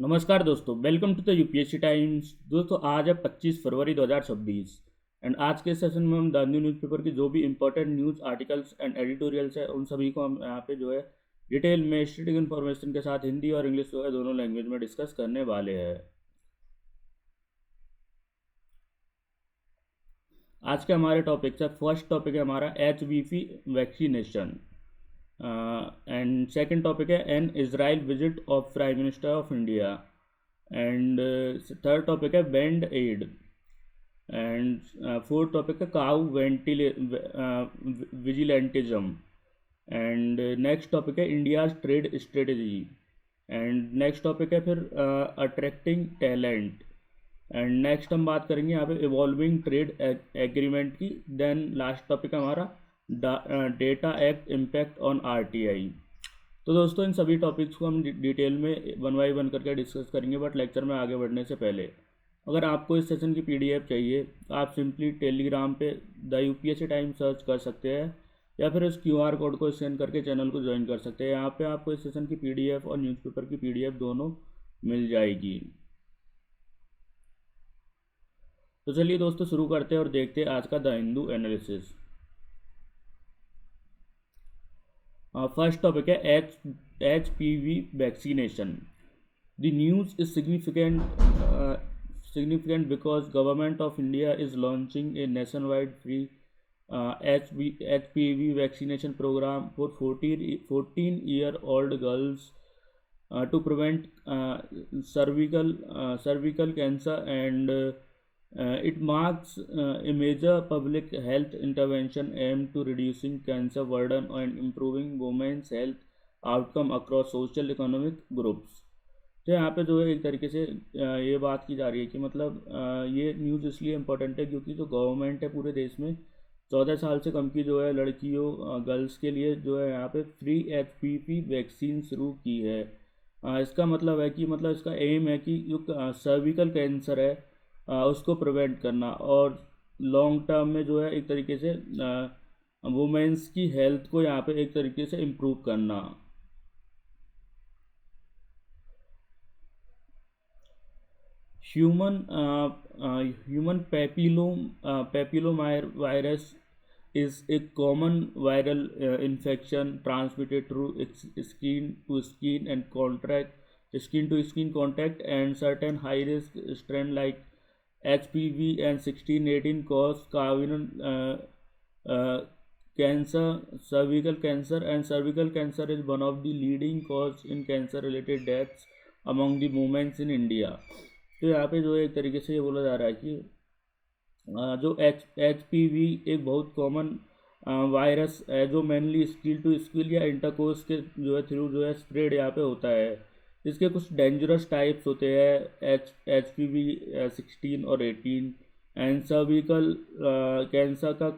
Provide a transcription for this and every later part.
नमस्कार दोस्तों, welcome to the UPSC Times. दोस्तों आज है 25 फरवरी 2026 एंड आज के सेशन में हम द न्यू न्यूज़पेपर की जो भी important news articles and editorials है उन सभी को हम यहाँ पे जो है डिटेल में स्टैटिक इन्फॉर्मेशन के साथ हिंदी और इंग्लिश जो है दोनों लैंग्वेज में डिस्कस करने वाले हैं। आज के हमारे टॉपिक से फर्स्ट टॉपिक है हमारा HPV vaccination and second topic है an Israel visit of prime minister of India and third topic है band aid and fourth topic है cow vigilantism and next topic है India trade strategy and next topic है फिर attracting talent and next हम बात करेंगे यहाँ पे इवॉल्विंग ट्रेड एग्रीमेंट की। देन लास्ट टॉपिक हमारा data act impact on RTI. तो दोस्तों इन सभी टॉपिक्स को हम डिटेल में वन बाई वन करके डिस्कस करेंगे, बट लेक्चर में आगे बढ़ने से पहले अगर आपको इस सेशन की पीडीएफ चाहिए तो आप सिंपली टेलीग्राम पे द यूपीएससी टाइम सर्च कर सकते हैं या फिर इस क्यूआर कोड को स्कैन करके चैनल को ज्वाइन कर सकते हैं। यहाँ पे आपको इस सेशन की पीडीएफ और न्यूज़पेपर की पीडीएफ दोनों मिल जाएगी। तो चलिए दोस्तों शुरू करते हैं और देखते हैं आज का the Hindu analysis. First topic है HPV vaccination. The news is significant because government of India is launching a nationwide free HPV vaccination program for 14-year-old girls to prevent cervical cancer and it marks a major public health intervention aimed to reducing cancer burden and improving women's health outcome across social economic groups। तो यहाँ पे जो है एक तरीके से ये बात की जा रही है कि मतलब ये न्यूज़ इसलिए इम्पोर्टेंट है क्योंकि जो गवर्नमेंट है पूरे देश में 14 साल से कम की जो है लड़कियों गर्ल्स के लिए जो है यहाँ पे फ्री HPV वैक्सीन शुरू की है। इसका मतलब है कि मतलब इसका एम है कि जो सर्विकल कैंसर है उसको प्रिवेंट करना और लॉन्ग टर्म में जो है एक तरीके से वुमेंस की हेल्थ को यहाँ पे एक तरीके से इम्प्रूव करना। Human papillomavirus is a common viral infection transmitted through skin to skin contact, and certain high risk strain like HPV and 1618 cause cancer, cervical cancer, and cervical cancer is one of the leading cause in cancer related deaths among the women in India। तो यहाँ पे जो है एक तरीके से ये बोला जा रहा है कि जो HPV एक बहुत कॉमन वायरस है जो मेनली स्किल टू स्किल या इंटरकोर्स के जो है थ्रू जो है स्प्रेड यहाँ पे होता है। इसके कुछ डेंजरस टाइप्स होते हैं HPV 16 और 18 एंड सर्विकल कैंसर का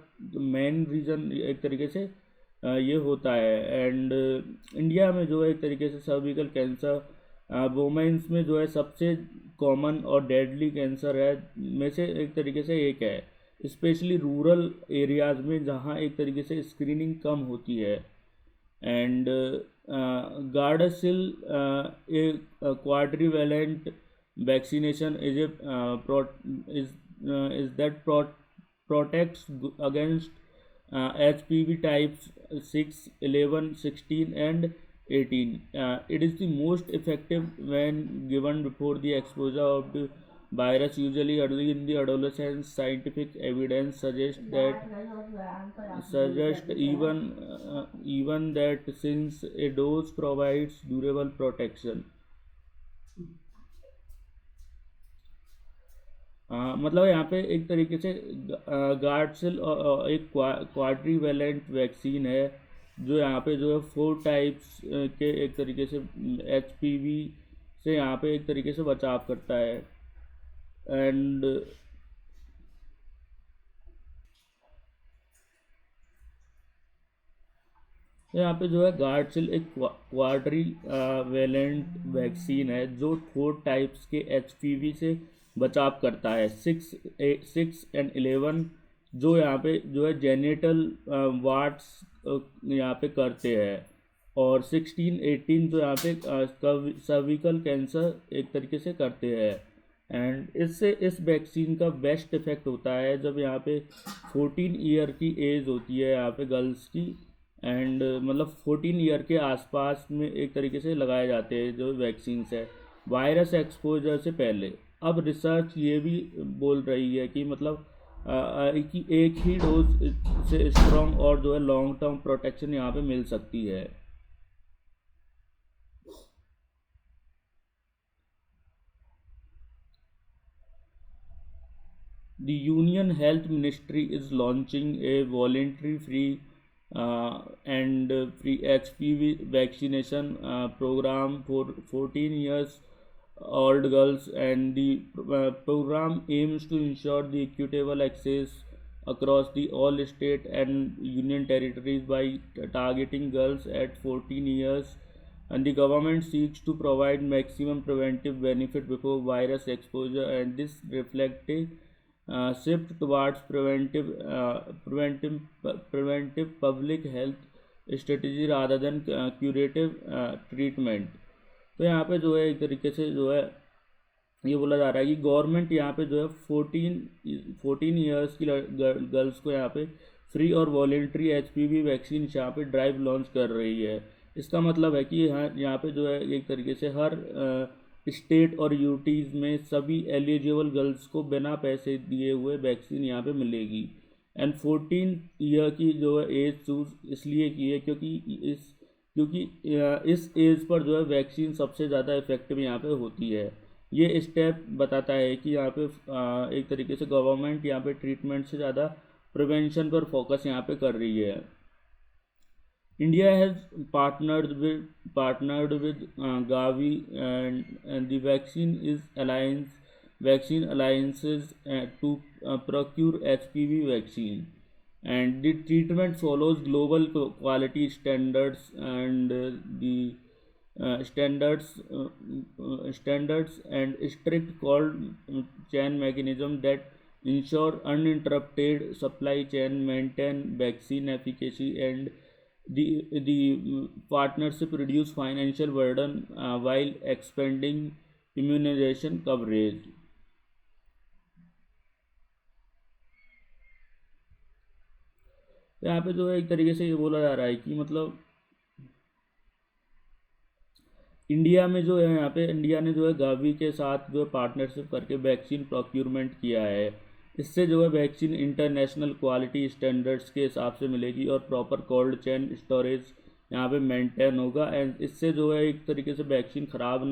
मेन रीज़न एक तरीके से ये होता है। एंड इंडिया में जो है एक तरीके से सर्विकल कैंसर वुमेन्स में जो है सबसे कॉमन और डेडली कैंसर है में से एक तरीके से एक है, स्पेशली रूरल एरियाज़ में जहाँ एक तरीके से स्क्रीनिंग कम होती है। And Gardasil A quadrivalent vaccination is that protects against HPV types 6, 11, 16 and 18. It is the most effective when given before the exposure of the virus, usually early in the adolescence. Scientific evidence suggests even that since a dose provides durable protection। मतलब यहाँ पे एक तरीके से Gardasil एक quadrivalent vaccine है जो यहाँ पे जो है 4 टाइप्स के एक तरीके से HPV से यहाँ पे एक तरीके से बचाव करता है। एंड यहाँ पे जो है गार्डसिल एक क्वाड्री वेलेंट वैक्सीन है जो 4 टाइप्स के HPV से बचाव करता है। 6 एंड 11 जो यहाँ पे जो है जेनिटल वार्ड्स यहाँ पे करते हैं और 16-18 जो यहाँ पे सर्विकल कैंसर एक तरीके से करते हैं। एंड इससे इस वैक्सीन का बेस्ट इफेक्ट होता है जब यहाँ पे 14 ईयर की एज होती है यहाँ पे गर्ल्स की, एंड मतलब 14 ईयर के आसपास में एक तरीके से लगाए जाते हैं जो वैक्सीन्स है वायरस एक्सपोजर से पहले। अब रिसर्च ये भी बोल रही है कि मतलब कि एक ही डोज से स्ट्रॉन्ग और जो है लॉन्ग टर्म प्रोटेक्शन यहाँ पे मिल सकती है। The Union Health Ministry is launching a voluntary free free HPV vaccination program for 14 years old girls, and the program aims to ensure the equitable access across the all state and union territories by targeting girls at 14 years, and the government seeks to provide maximum preventive benefit before virus exposure, and this reflects a shift towards preventive public health strategy rather than curative treatment। तो यहाँ पे जो है एक तरीके से जो है ये बोला जा रहा है कि गवर्नमेंट यहाँ पे जो है 14 ईयर्स की गर्ल्स को यहाँ पे फ्री और वॉलेंट्री HPV वैक्सीन यहाँ पे ड्राइव लॉन्च कर रही है। इसका मतलब है कि यहाँ पे जो है एक तरीके से हर स्टेट और यूटीज़ में सभी एलिजिबल गर्ल्स को बिना पैसे दिए हुए वैक्सीन यहाँ पे मिलेगी। एंड 14 ईयर की जो है एज चूज़ इसलिए की है क्योंकि इस एज पर जो है वैक्सीन सबसे ज़्यादा इफेक्टिव यहाँ पे होती है। ये स्टेप बताता है कि यहाँ पे एक तरीके से गवर्नमेंट यहाँ पे ट्रीटमेंट से ज़्यादा प्रिवेंशन पर फोकस यहाँ पे कर रही है। India has partnered with Gavi and the vaccine alliances to procure HPV vaccine, and the treatment follows global quality standards and the standards and strict cold chain mechanism that ensure uninterrupted supply chain, maintain vaccine efficacy, and the partnership reduce financial burden while expanding immunization coverage। यहाँ पे जो है एक तरीके से ये बोला जा रहा है कि मतलब इंडिया में जो है यहाँ पे इंडिया ने जो है गावी के साथ जो है पार्टनरशिप करके वैक्सीन प्रोक्यूरमेंट किया है। इससे जो है वैक्सीन इंटरनेशनल क्वालिटी स्टैंडर्ड्स के हिसाब से मिलेगी और प्रॉपर कोल्ड चेन स्टोरेज यहाँ पे मेंटेन होगा। एंड इससे जो है एक तरीके से वैक्सीन ख़राब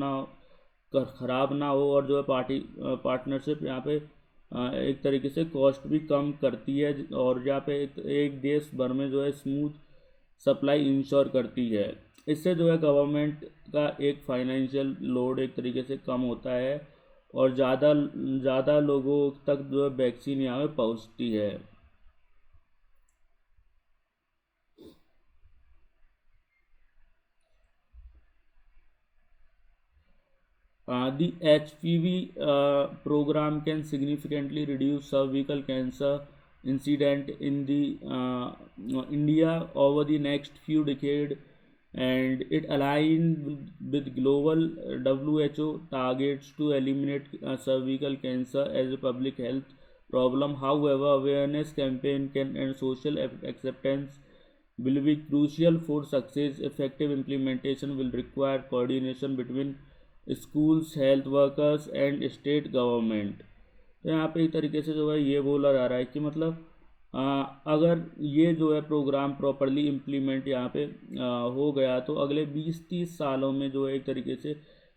ना हो और जो है पार्टनरशिप यहाँ पे एक तरीके से कॉस्ट भी कम करती है और यहाँ पे एक देश भर में जो है स्मूथ सप्लाई इंश्योर करती है। इससे जो है गवर्नमेंट का एक फाइनेंशियल लोड एक तरीके से कम होता है और ज़्यादा लोगों तक जो है वैक्सीन यहाँ पे पहुँचती है। The HPV program can significantly reduce cervical cancer incident in the India over the next few decades, and it aligned with global WHO targets to eliminate cervical cancer as a public health problem. However, awareness campaign and social acceptance will be crucial for success. Effective implementation will require coordination between schools, health workers and state government. तो यहाँ पे एक तरीके से जो है ये बोला जा रहा है कि मतलब अगर ये जो है प्रोग्राम प्रॉपरली इम्प्लीमेंट यहाँ पे हो गया तो अगले 20-30 सालों में जो है एक तरीके से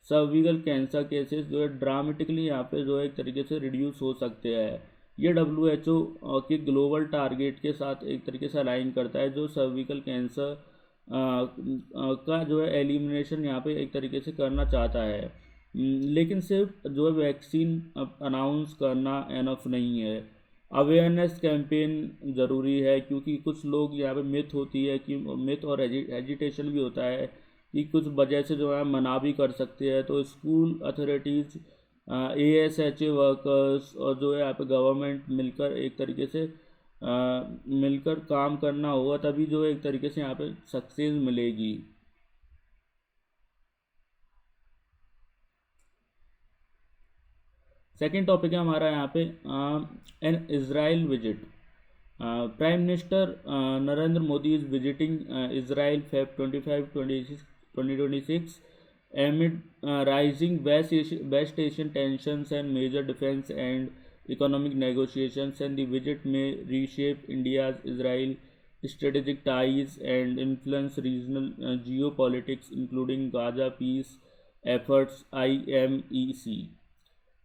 सर्विकल कैंसर केसेस जो है ड्रामेटिकली यहाँ पे जो है एक तरीके से रिड्यूस हो सकते हैं। ये WHO के ग्लोबल टारगेट के साथ एक तरीके से अलाइन करता है जो सर्विकल कैंसर का जो है एलिमिनेशन यहाँ पे एक तरीके से करना चाहता है। लेकिन सिर्फ जो है वैक्सीन अनाउंस करना एनफ नहीं है, अवेयरनेस कैंपेन ज़रूरी है क्योंकि कुछ लोग यहाँ पे मिथ होती है कि मिथ और एजिटेशन भी होता है कि कुछ वजह से जो है मना भी कर सकते हैं। तो स्कूल अथॉरिटीज़, ASHA वर्कर्स और जो है यहाँ पे गवर्नमेंट मिलकर एक तरीके से मिलकर काम करना होगा तभी जो है एक तरीके से यहाँ पे सक्सेस मिलेगी। सेकेंड टॉपिक है हमारा यहाँ पे an Israel visit. Prime minister Narendra Modi is visiting Israel Feb 25 2026 amid rising West Asian tensions and major defense and economic negotiations, and the visit may reshape India's Israel strategic ties and influence regional geopolitics, including Gaza peace efforts IMEC।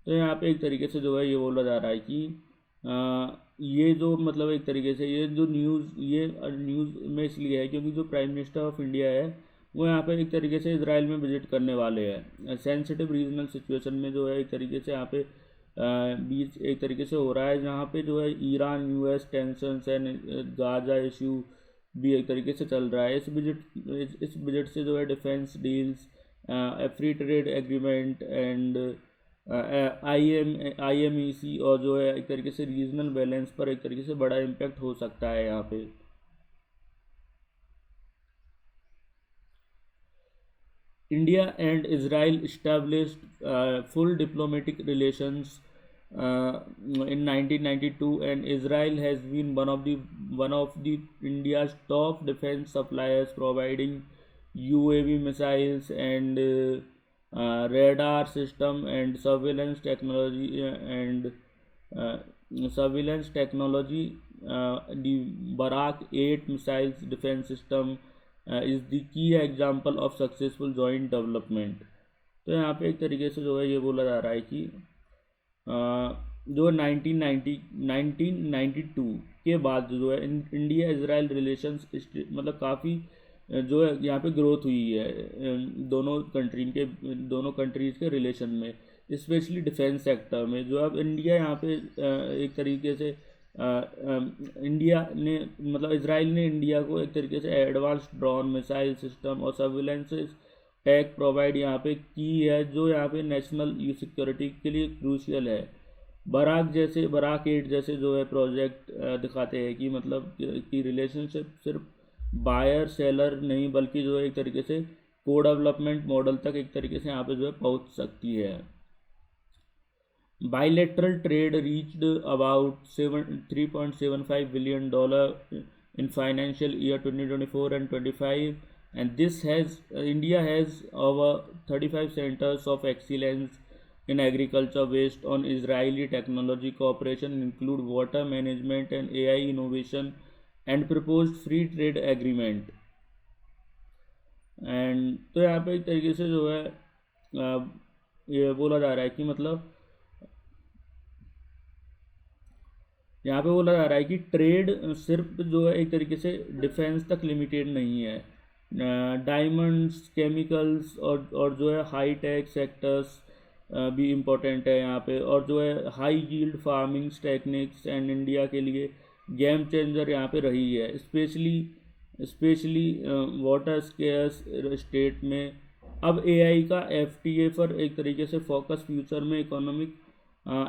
तो यहाँ पे एक तरीके से जो है ये बोला जा रहा है कि ये जो मतलब एक तरीके से ये जो न्यूज़ में इसलिए है क्योंकि जो प्राइम मिनिस्टर ऑफ इंडिया है वो यहाँ पे एक तरीके से इसराइल में विजिट करने वाले हैं। सेंसिटिव रीजनल सिचुएशन में जो है एक तरीके से यहाँ पे बीच एक तरीके से हो रहा है जहाँ पे जो है Iran US tensions and Gaza issue भी एक तरीके से चल रहा है। इस विजिट से जो है defence deals, free trade agreement and IMEC और जो है एक तरीके से रीजनल बैलेंस पर एक तरीके से बड़ा इम्पैक्ट हो सकता है यहाँ पे। India and Israel established full diplomatic relations in 1992, and Israel has been one of the India's top defense suppliers, providing UAV missiles and radar system and surveillance technology the Barak 8 missiles defense system is the key example of successful joint development। तो यहाँ पे एक तरीके से जो है ये बोला जा रहा है कि जो 1992 के बाद जो है इंडिया इजराइल रिलेशंस मतलब काफ़ी जो है यहाँ पे ग्रोथ हुई है दोनों कंट्रीज़ के रिलेशन में, स्पेशली डिफेंस सेक्टर में। जो अब इंडिया यहाँ पे एक तरीके से इंडिया ने मतलब इजराइल ने इंडिया को एक तरीके से एडवांस ड्रोन मिसाइल सिस्टम और सर्विलेंस टेक प्रोवाइड यहाँ पे की है, जो यहाँ पे नेशनल सिक्योरिटी के लिए क्रूशियल है। बराक 8 जैसे जो है प्रोजेक्ट दिखाते हैं कि मतलब कि रिलेशनशिप सिर्फ बायर सेलर नहीं बल्कि जो है एक तरीके से को डेवलपमेंट मॉडल तक एक तरीके से यहाँ पे जो है पहुँच सकती है। Bilateral trade reached about $3.75 billion in financial year 2024 and 25, and this has India has over 35 centers of excellence in agriculture based on Israeli technology. Cooperation include water management and AI innovation and proposed free trade agreement। And तो यहाँ पे एक तरीके से जो है ये बोला जा रहा है कि मतलब यहाँ पे बोला जा रहा है कि ट्रेड सिर्फ जो है एक तरीके से डिफेंस तक लिमिटेड नहीं है। डायमंड्स, केमिकल्स और जो है हाई टेक सेक्टर्स भी इम्पोर्टेंट है यहाँ पे, और जो है high yield farming techniques and India के लिए गेम चेंजर यहाँ पे रही है, स्पेशली वाटर स्केर्स स्टेट में। अब AI का FTA पर एक तरीके से फोकस फ्यूचर में इकोनॉमिक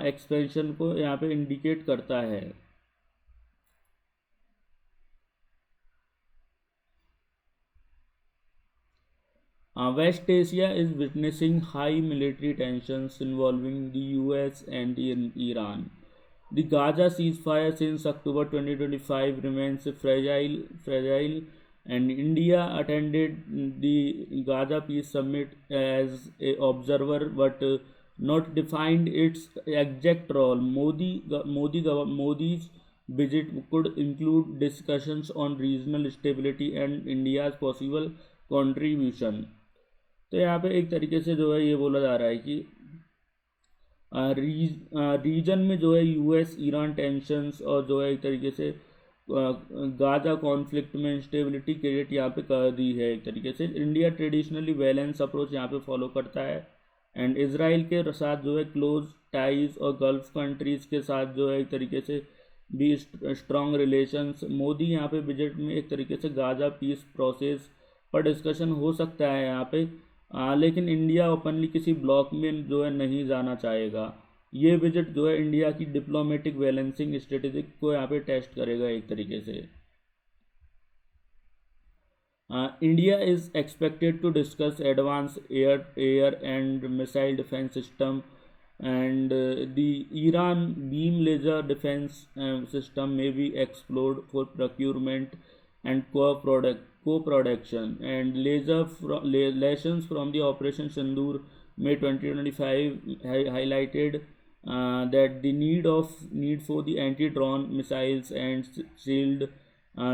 एक्सपेंशन को यहाँ पे इंडिकेट करता है। West Asia is witnessing high military tensions involving the US and Iran. The Gaza ceasefire since October 2025 remains fragile, and India attended the Gaza Peace Summit as an observer but not defined its exact role। Modi's visit could include discussions on regional stability and India's possible contribution। तो यहाँ पे एक तरीके से जो है ये बोला जा रहा है कि रीजन में जो है US ईरान टेंशंस और जो है एक तरीके से गाजा कॉन्फ्लिक्ट में इंस्टेबिलिटी क्रिएट यहाँ पे कर दी है। एक तरीके से इंडिया ट्रेडिशनली बैलेंस अप्रोच यहाँ पे फॉलो करता है, एंड इसराइल के साथ जो है क्लोज टाइज और गल्फ कंट्रीज़ के साथ जो है एक तरीके से भी स्ट्रॉन्ग रिलेशंस। मोदी यहाँ पे विजिट में एक तरीके से गाजा पीस प्रोसेस पर डिस्कशन हो सकता है यहाँ पे, लेकिन इंडिया ओपनली किसी ब्लॉक में जो है नहीं जाना चाहेगा। ये विजिट जो है इंडिया की डिप्लोमेटिक बैलेंसिंग स्ट्रेटेजी को यहाँ पे टेस्ट करेगा एक तरीके से। India is expected to discuss advanced air and missile defense system and the Iran beam laser defense system may be explored for procurement and co-production, and lessons from the Operation Sindoor May 2025 highlighted that the need for the anti-drone missiles and shield.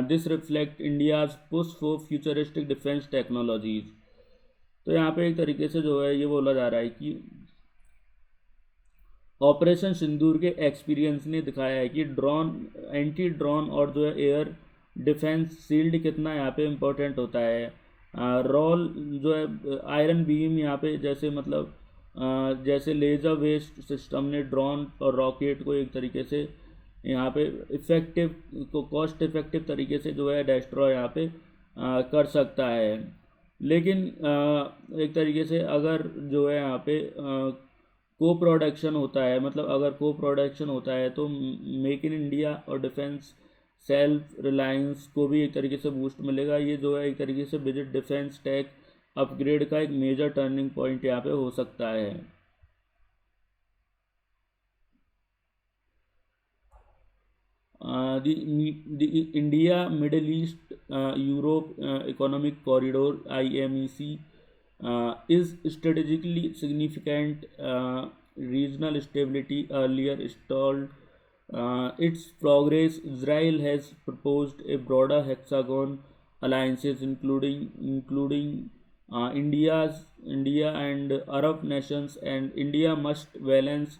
This reflect India's push for futuristic defense technologies. तो यहाँ पे एक तरीके से जो है ये बोला जा रहा है कि ऑपरेशन सिंदूर के एक्सपीरियंस ने दिखाया है कि ड्रोन, एंटी ड्रोन और जो है एयर डिफेंस शील्ड कितना यहाँ पे इम्पोर्टेंट होता है। रोल जो है आयरन बीम यहाँ पे जैसे मतलब जैसे लेज़र बेस्ड सिस्टम ने ड्रोन और रॉकेट को एक तरीके से यहाँ पे इफ़ेक्टिव को कॉस्ट इफ़ेक्टिव तरीके से जो है डिस्ट्रॉय यहाँ पे कर सकता है। लेकिन एक तरीके से अगर जो है यहाँ पे को प्रोडक्शन होता है, मतलब अगर को प्रोडक्शन होता है तो मेक इन इंडिया और डिफेंस सेल्फ रिलायंस को भी एक तरीके से बूस्ट मिलेगा। ये जो है एक तरीके से बजट डिफेंस टेक अपग्रेड का एक मेजर टर्निंग पॉइंट यहाँ पे हो सकता है। The India Middle East Europe Economic Corridor (IMEC) is strategically significant regional stability earlier stalled its progress. Israel has proposed a broader hexagon alliances including India and Arab nations, and India must balance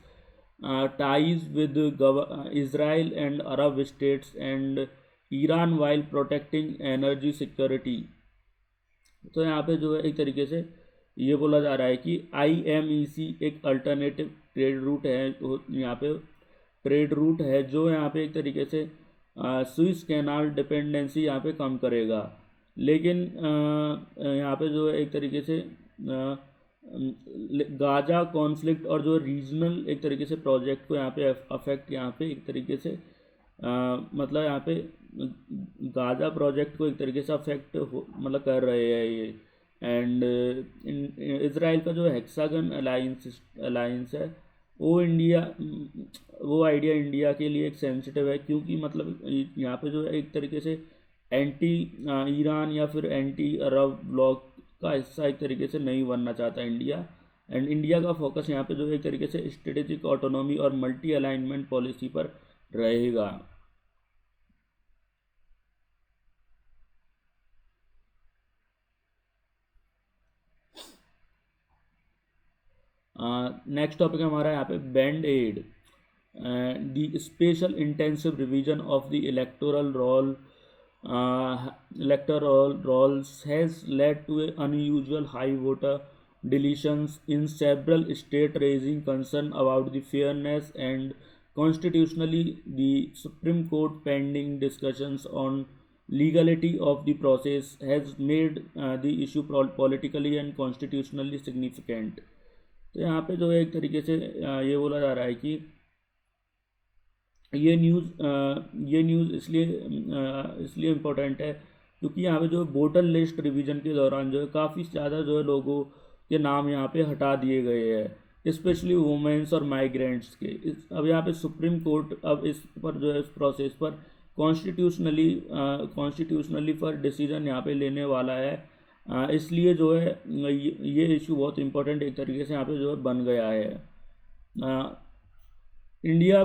ties with Israel and Arab states and Iran while protecting energy security। तो यहाँ पे जो है एक तरीके से ये बोला जा रहा है कि IMEC एक अल्टरनेटिव ट्रेड रूट है, यहाँ पे ट्रेड रूट है जो यहाँ पे एक तरीके से स्विस कैनाल डिपेंडेंसी यहाँ पे कम करेगा। लेकिन यहाँ पे जो है एक तरीके से गाजा कॉन्फ्लिक्ट और जो रीजनल एक तरीके से प्रोजेक्ट को यहाँ पे अफेक्ट यहाँ पे एक तरीके से मतलब यहाँ पे गाजा प्रोजेक्ट को एक तरीके से अफेक्ट मतलब कर रहे हैं ये। एंड इसराइल का जो हेक्सागन अलायंस है वो आइडिया इंडिया के लिए एक सेंसिटिव है, क्योंकि मतलब यहाँ पे जो है एक तरीके से एंटी ईरान या फिर एंटी अरब ब्लॉक का हिस्सा एक तरीके से नहीं बनना चाहता इंडिया। एंड इंडिया का फोकस यहाँ पे जो एक तरीके से स्ट्रेटेजिक ऑटोनॉमी और मल्टी अलाइनमेंट पॉलिसी पर रहेगा। नेक्स्ट टॉपिक हमारा यहाँ पे band aid, the special intensive revision of the electoral rolls has led to an unusual high voter deletions in several states, raising concern about the fairness and constitutionally. The Supreme Court pending discussions on legality of the process has made the issue politically and constitutionally significant। तो यहाँ पे जो है एक तरीके से ये बोला जा रहा है कि ये न्यूज़ इसलिए इम्पोर्टेंट है क्योंकि यहाँ पे जो वोटर लिस्ट रिवीजन के दौरान जो है काफ़ी ज़्यादा जो है लोगों के नाम यहाँ पे हटा दिए गए हैं, स्पेशली वुमेन्स और माइग्रेंट्स के। अब यहाँ पे सुप्रीम कोर्ट अब इस पर जो है इस प्रोसेस पर कॉन्स्टिट्यूशनली पर डिसीजन यहाँ पे लेने वाला है। इसलिए जो है ये इशू बहुत इम्पोर्टेंट एक तरीके से यहाँ पे जो है बन गया है। India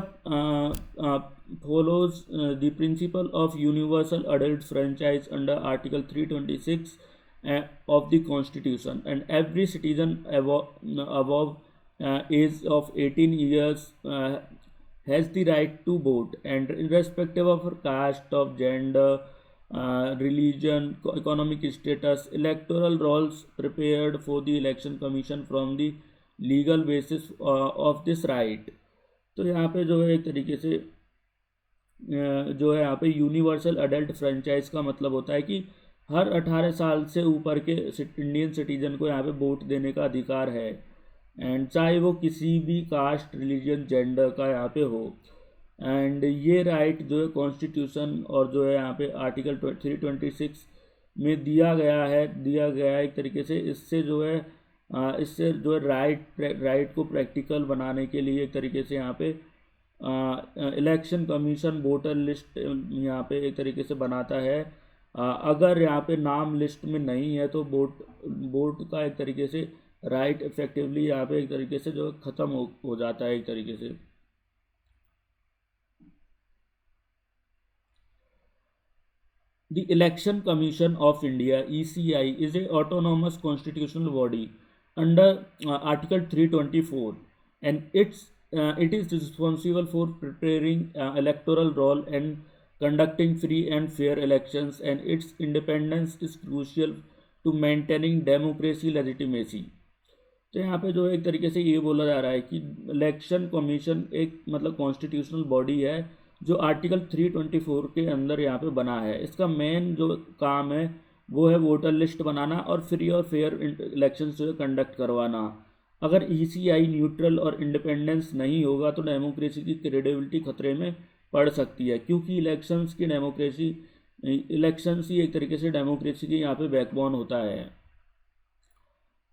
follows the principle of universal adult franchise under Article 326 of the Constitution, and every citizen above age of 18 years has the right to vote, and irrespective of her caste, of gender, religion, economic status. Electoral rolls prepared for the Election Commission from the legal basis of this right। तो यहाँ पे जो है एक तरीके से जो है यहाँ पे यूनिवर्सल अडल्ट फ्रेंचाइज का मतलब होता है कि हर 18 साल से ऊपर के इंडियन सिटीजन को यहाँ पे वोट देने का अधिकार है, एंड चाहे वो किसी भी कास्ट, रिलीजन, जेंडर का यहाँ पे हो। एंड ये राइट जो है कॉन्स्टिट्यूशन और जो है यहाँ पे आर्टिकल 326 में दिया गया है एक तरीके से। इससे जो है इससे जो है राइट को प्रैक्टिकल बनाने के लिए एक तरीके से यहाँ पे इलेक्शन कमीशन वोटर लिस्ट यहाँ पे एक तरीके से बनाता है। अगर यहाँ पे नाम लिस्ट में नहीं है तो वोट का एक तरीके से राइट इफेक्टिवली यहाँ पे एक तरीके से जो ख़त्म हो जाता है एक तरीके से। The Election Commission of India (ECI) is a autonomous constitutional body under Article 324, and it is responsible for preparing electoral roll and conducting free and fair elections, and its independence is crucial to maintaining democracy legitimacy। तो यहाँ पे जो एक तरीके से ये बोला जा रहा है कि इलेक्शन कमीशन एक मतलब कॉन्स्टिट्यूशनल बॉडी है जो आर्टिकल 324 के अंदर यहाँ पे बना है। इसका मेन जो काम है वो है वोटर लिस्ट बनाना और फ्री और फेयर इलेक्शन जो कंडक्ट करवाना। अगर ईसीआई न्यूट्रल और इंडिपेंडेंस नहीं होगा तो डेमोक्रेसी की क्रेडिबिलिटी खतरे में पड़ सकती है, क्योंकि इलेक्शंस ही एक तरीके से डेमोक्रेसी की यहाँ पे बैकबोन होता है।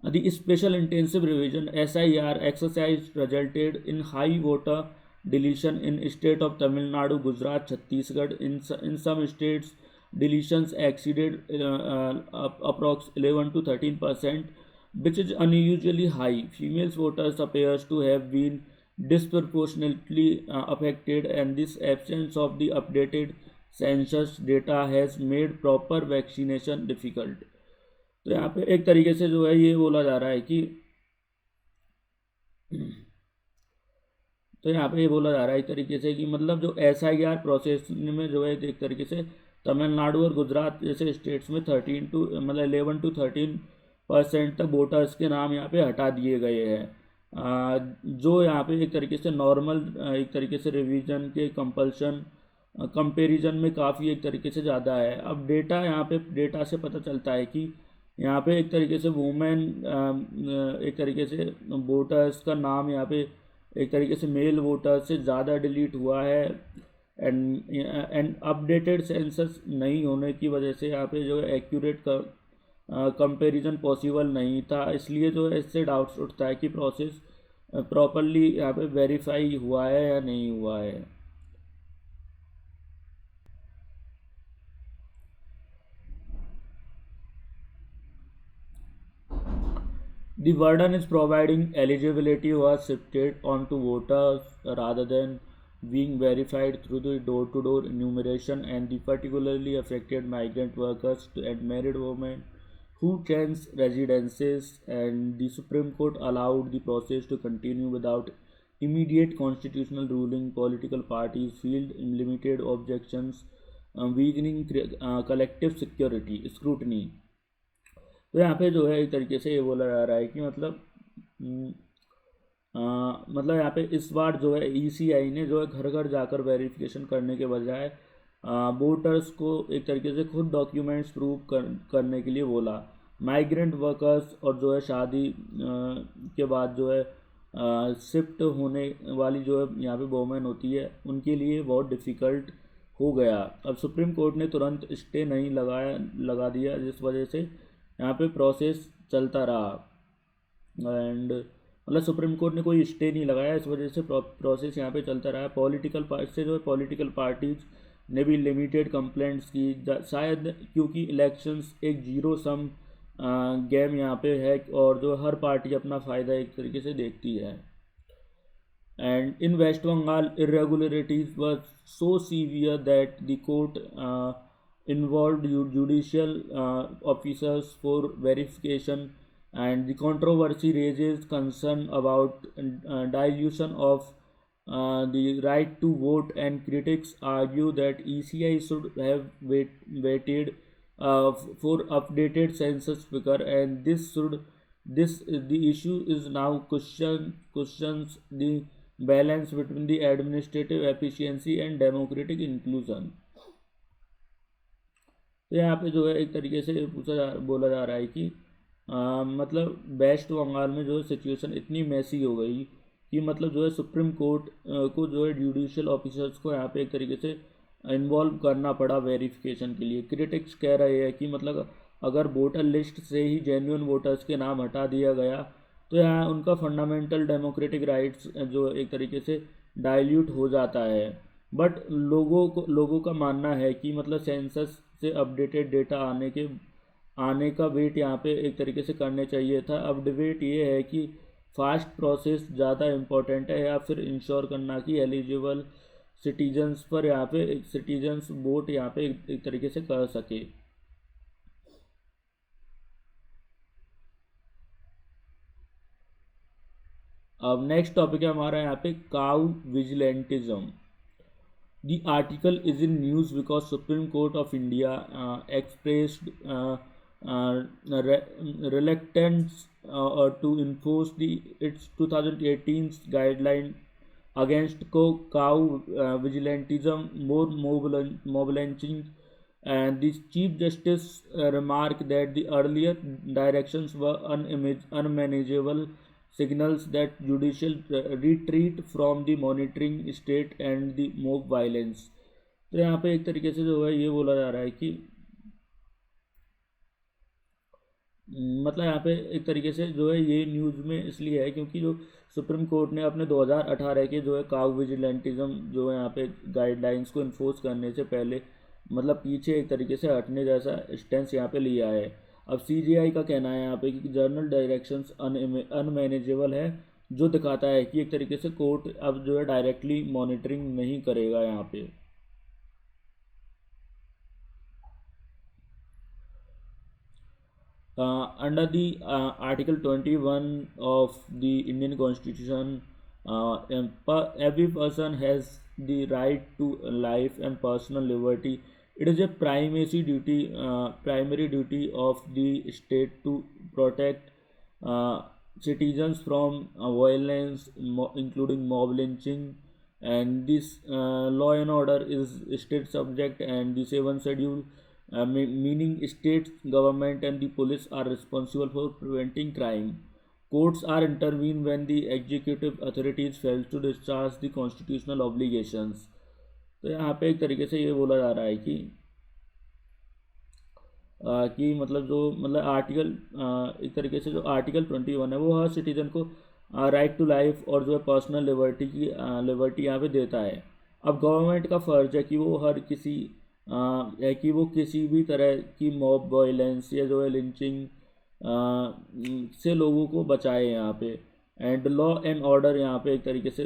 The special intensive revision (SIR) exercise resulted in high voter deletion in state of Tamil Nadu, Gujarat, Chhattisgarh. In some states, deletions exceeded approx 11 to 13%, which is unusually high. Female voters appears to have been disproportionately affected, and this absence of the updated census data has made proper vaccination difficult। तो यहाँ पे एक तरीके से जो है ये बोला जा रहा है कि तो यहाँ पे ये बोला जा रहा है एक तरीके से कि मतलब जो SIR प्रोसेस में जो है एक तरीके से तमिलनाडु और गुजरात जैसे स्टेट्स में 11 to 13% तक वोटर्स के नाम यहाँ पे हटा दिए गए हैं, जो यहाँ पे एक तरीके से नॉर्मल एक तरीके से रिवीजन के कंपेरिजन में काफ़ी एक तरीके से ज़्यादा है। अब डेटा से पता चलता है कि यहाँ पे एक तरीके से वुमेन एक तरीके से वोटर्स का नाम यहाँ पे एक तरीके से मेल वोटर्स से ज़्यादा डिलीट हुआ है, एंड अपडेटेड सेंसस नहीं होने की वजह से यहाँ पे जो है एक्यूरेट कंपैरिजन पॉसिबल नहीं था। इसलिए जो है इससे डाउट्स उठता है कि प्रोसेस प्रॉपरली यहाँ पे वेरीफाई हुआ है या नहीं हुआ है। The burden is providing eligibility was shifted onto voters rather than being verified through the door-to-door enumeration, and the particularly affected migrant workers and married women who change residences, and the Supreme Court allowed the process to continue without immediate constitutional ruling. Political parties filed limited objections, weakening collective security scrutiny। तो यहाँ पे जो है एक तरीके से ये बोला जा रहा है कि मतलब यहाँ पे इस बार जो है ECI ने जो है घर घर जाकर वेरिफिकेशन करने के बजाय वोटर्स को एक तरीके से खुद डॉक्यूमेंट्स प्रूव करने के लिए बोला। माइग्रेंट वर्कर्स और जो है शादी के बाद जो है शिफ्ट होने वाली जो है यहाँ पे वोमेन होती है उनके लिए बहुत डिफ़िकल्ट हो गया। अब सुप्रीम कोर्ट ने तुरंत स्टे नहीं लगा दिया, जिस वजह से यहाँ पे प्रोसेस चलता रहा, एंड मतलब सुप्रीम कोर्ट ने कोई स्टे नहीं लगाया, इस वजह से प्रोसेस यहाँ पे चलता रहा। पॉलिटिकल पार्टीज ने भी लिमिटेड कंप्लेंट्स की, शायद क्योंकि इलेक्शंस एक जीरो सम गेम यहाँ पे है और जो हर पार्टी अपना फ़ायदा एक तरीके से देखती है। And in West Bengal irregularities were so severe that the court involved judicial officers for verification, and the controversy raises concern about dilution of the right to vote, and critics argue that ECI should have waited for updated census figure, and the issue is now questions the balance between the administrative efficiency and democratic inclusion। तो यहाँ पे जो है एक तरीके से बोला जा रहा है कि मतलब वेस्ट बंगाल में जो है सिचुएशन इतनी मैसी हो गई कि मतलब जो है सुप्रीम कोर्ट को जो है जुडिशियल ऑफिसर्स को यहाँ पे एक तरीके से इन्वॉल्व करना पड़ा वेरिफिकेशन के लिए। क्रिटिक्स कह रहे हैं कि मतलब अगर वोटर लिस्ट से ही जेन्युइन वोटर्स के नाम हटा दिया गया तो यहाँ उनका फंडामेंटल डेमोक्रेटिक राइट्स जो एक तरीके से डाइल्यूट हो जाता है। बट लोगों का मानना है कि मतलब सेंसस से अपडेटेड डेटा आने का वेट यहाँ पे एक तरीके से करने चाहिए था। अब डिबेट ये है कि फास्ट प्रोसेस ज़्यादा इम्पोर्टेंट है या फिर इंश्योर करना कि एलिजिबल सिटीजन्स पर यहाँ पे एक सिटीजन्स वोट यहाँ पे एक तरीके से कर सके। अब नेक्स्ट टॉपिक है हमारा यहाँ पे cow vigilantism. The article is in news because Supreme Court of India expressed reluctance to enforce its 2018 guideline against cow vigilantism more mobilizing, and the Chief Justice remarked that the earlier directions were unmanageable signals that judicial retreat from the monitoring state and the mob violence। तो यहाँ पे एक तरीके से जो है ये बोला जा रहा है कि मतलब यहाँ पे एक तरीके से जो है ये न्यूज़ में इसलिए है क्योंकि जो सुप्रीम कोर्ट ने अपने 2018 के जो है काउ विजिलेंटिज्म जो है यहाँ पे गाइडलाइंस को इन्फोर्स करने से पहले मतलब पीछे एक तरीके से हटने जैसा स्टेंस यहाँ पे लिया है। अब सीजीआई का कहना है यहाँ पे कि जर्नल डायरेक्शंस अनमैनेजेबल है, जो दिखाता है कि एक तरीके से कोर्ट अब जो है डायरेक्टली मॉनिटरिंग नहीं करेगा यहाँ पे। Under the Article 21 of the Indian Constitution, every person has the right to life and personal liberty. It is a primary duty of the state to protect citizens from violence, including mob lynching, and this law and order is state subject, and the 7th schedule meaning states, government and the police are responsible for preventing crime. Courts are intervened when the executive authorities fail to discharge the constitutional obligations। तो यहाँ पे एक तरीके से ये बोला जा रहा है कि मतलब जो मतलब आर्टिकल एक तरीके से जो आर्टिकल 21 है वो हर सिटीजन को राइट टू लाइफ और जो है पर्सनल लिबर्टी यहाँ पे देता है। अब गवर्नमेंट का फ़र्ज है कि वो हर किसी है कि वो किसी भी तरह की मॉब वायलेंस या जो है लिंचिंग से लोगों को बचाए यहाँ पे। एंड लॉ एंड ऑर्डर यहाँ पे एक तरीके से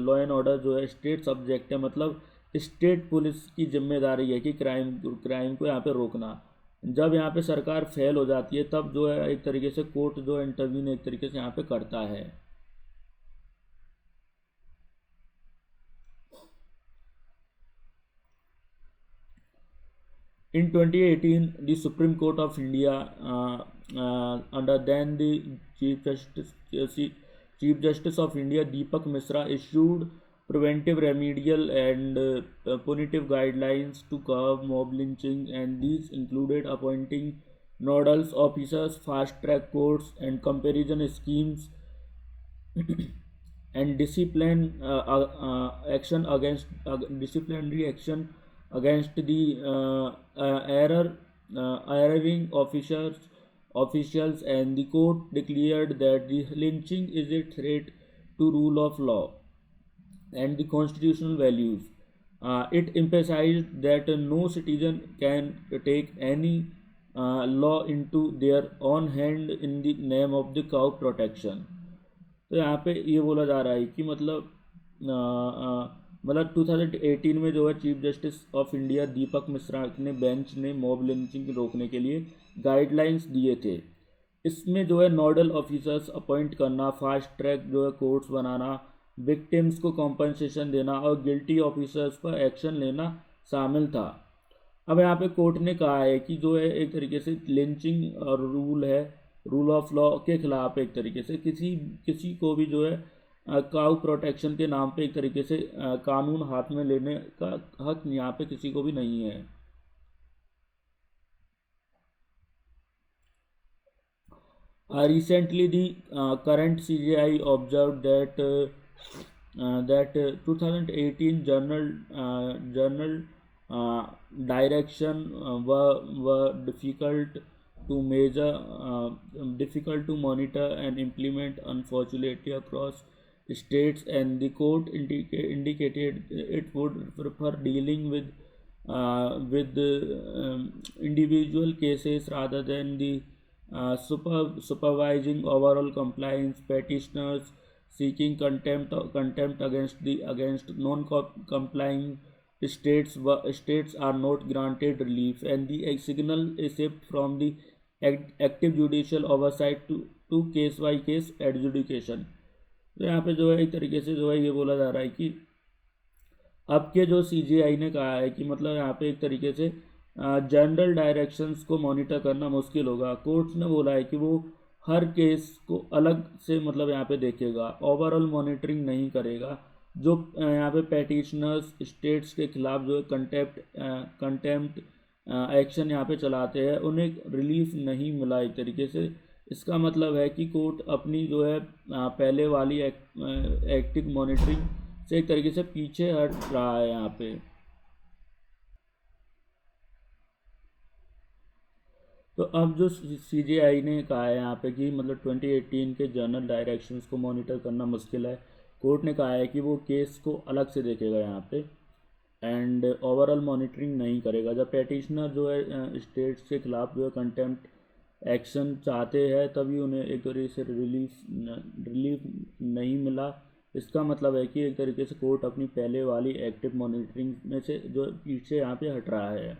लॉ एंड ऑर्डर जो है स्टेट सब्जेक्ट है, मतलब स्टेट पुलिस की जिम्मेदारी है कि क्राइम को यहाँ पे रोकना। जब यहाँ पे सरकार फेल हो जाती है तब जो है एक तरीके से कोर्ट जो इंटरवीन एक तरीके से यहाँ पे करता है। In 2018, the Supreme Court of India, under then the Chief Justice of India Deepak Misra, issued preventive, remedial, and punitive guidelines to curb mob lynching, and these included appointing nodal officers, fast-track courts, and comparison schemes, and disciplinary action against the erring officials, and the court declared that the lynching is a threat to rule of law and the constitutional values. It emphasized that no citizen can take any law into their own hand in the name of the cow protection। तो यहाँ पे ये बोला जा रहा है कि मतलब 2018 में जो है चीफ जस्टिस ऑफ इंडिया दीपक मिश्रा ने बेंच ने मॉब लिंचिंग रोकने के लिए गाइडलाइंस दिए थे। इसमें जो है नोडल ऑफिसर्स अपॉइंट करना, फास्ट ट्रैक जो है कोर्ट्स बनाना, विक्टिम्स को कॉम्पनसेशन देना और गिल्टी ऑफिसर्स पर एक्शन लेना शामिल था। अब यहाँ पे कोर्ट ने कहा है कि जो है एक तरीके से लिंचिंग और रूल ऑफ लॉ के खिलाफ एक तरीके से किसी को भी जो है काउ प्रोटेक्शन के नाम पे एक तरीके से कानून हाथ में लेने का हक यहाँ पे किसी को भी नहीं है। Recently, the current CJI observed that 2018 journal direction were difficult to measure, difficult to monitor and implement, unfortunately, across states, and the court indicated it would prefer dealing with the individual cases rather than the supervising overall compliance. Petitioners seeking contempt against non-complying states are not granted relief, and the signal is shift from the active judicial oversight to case by case adjudication. तो यहाँ पे जो है एक तरीके से जो है ये बोला जा रहा है कि अब के जो CJI ने कहा है कि मतलब यहाँ पे एक तरीके से जनरल डायरेक्शंस को मॉनिटर करना मुश्किल होगा। कोर्ट्स ने बोला है कि वो हर केस को अलग से मतलब यहाँ पे देखेगा, ओवरऑल मॉनिटरिंग नहीं करेगा। जो यहाँ पे पेटिशनर्स स्टेट्स के खिलाफ जो है कंटेम्प्ट एक्शन यहाँ पे चलाते हैं, उन्हें रिलीफ नहीं मिला एक तरीके से। इसका मतलब है कि कोर्ट अपनी जो है पहले वाली एक्टिव मॉनिटरिंग से एक तरीके से पीछे हट रहा है यहाँ पे। तो अब जो CJI ने कहा है यहाँ पे कि मतलब 2018 के जनरल डायरेक्शंस को मॉनिटर करना मुश्किल है। कोर्ट ने कहा है कि वो केस को अलग से देखेगा यहाँ पे एंड ओवरऑल मॉनिटरिंग नहीं करेगा। जब पेटिशनर जो है स्टेट्स के खिलाफ जो है कंटेम्प्ट एक्शन चाहते हैं तभी उन्हें एक तरीके से रिलीफ नहीं मिला। इसका मतलब है कि एक तरीके से कोर्ट अपनी पहले वाली एक्टिव मॉनिटरिंग में से जो पीछे यहाँ पे हट रहा है।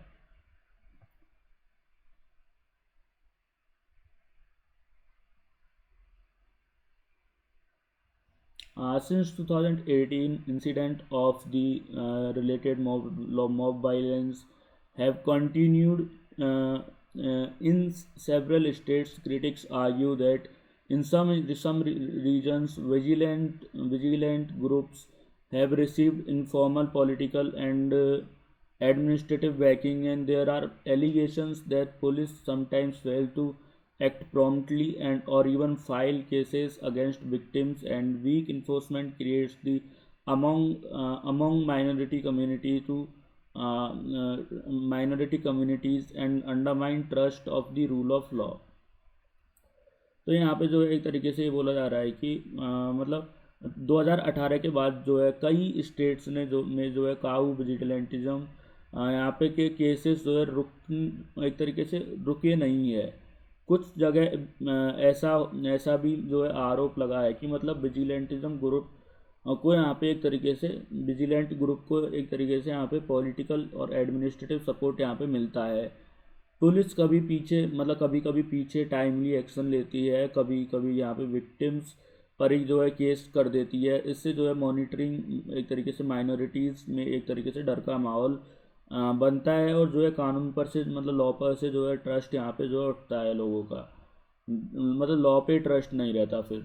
Since 2018, incident of the related mob violence have continued in several states. Critics argue that in some regions, vigilant groups have received informal political and administrative backing, and there are allegations that police sometimes fail to act promptly and or even file cases against victims, and weak enforcement creates the among minority communities and undermine trust of the rule of law। तो यहाँ पे जो है एक तरीके से ये बोला जा रहा है कि मतलब 2018 के बाद जो है कई स्टेट्स ने जो है काऊ विजिलेंटिज्म यहाँ पे के केसेस जो है एक तरीके से रुके नहीं है। कुछ जगह ऐसा भी जो है आरोप लगा है कि मतलब विजिलेंटिज्म ग्रुप को यहाँ पे एक तरीके से विजिलेंट ग्रुप को एक तरीके से यहाँ पे पॉलिटिकल और एडमिनिस्ट्रेटिव सपोर्ट यहाँ पे मिलता है। पुलिस कभी कभी पीछे टाइमली एक्शन लेती है, कभी कभी यहाँ पे विक्टिम्स पर ही जो है केस कर देती है। इससे जो है मॉनिटरिंग एक तरीके से माइनॉरिटीज़ में एक तरीके से डर का माहौल बनता है और जो है कानून पर से मतलब लॉ पर से जो है ट्रस्ट यहाँ पे जो है उठता है लोगों का, मतलब लॉ पे ट्रस्ट नहीं रहता फिर।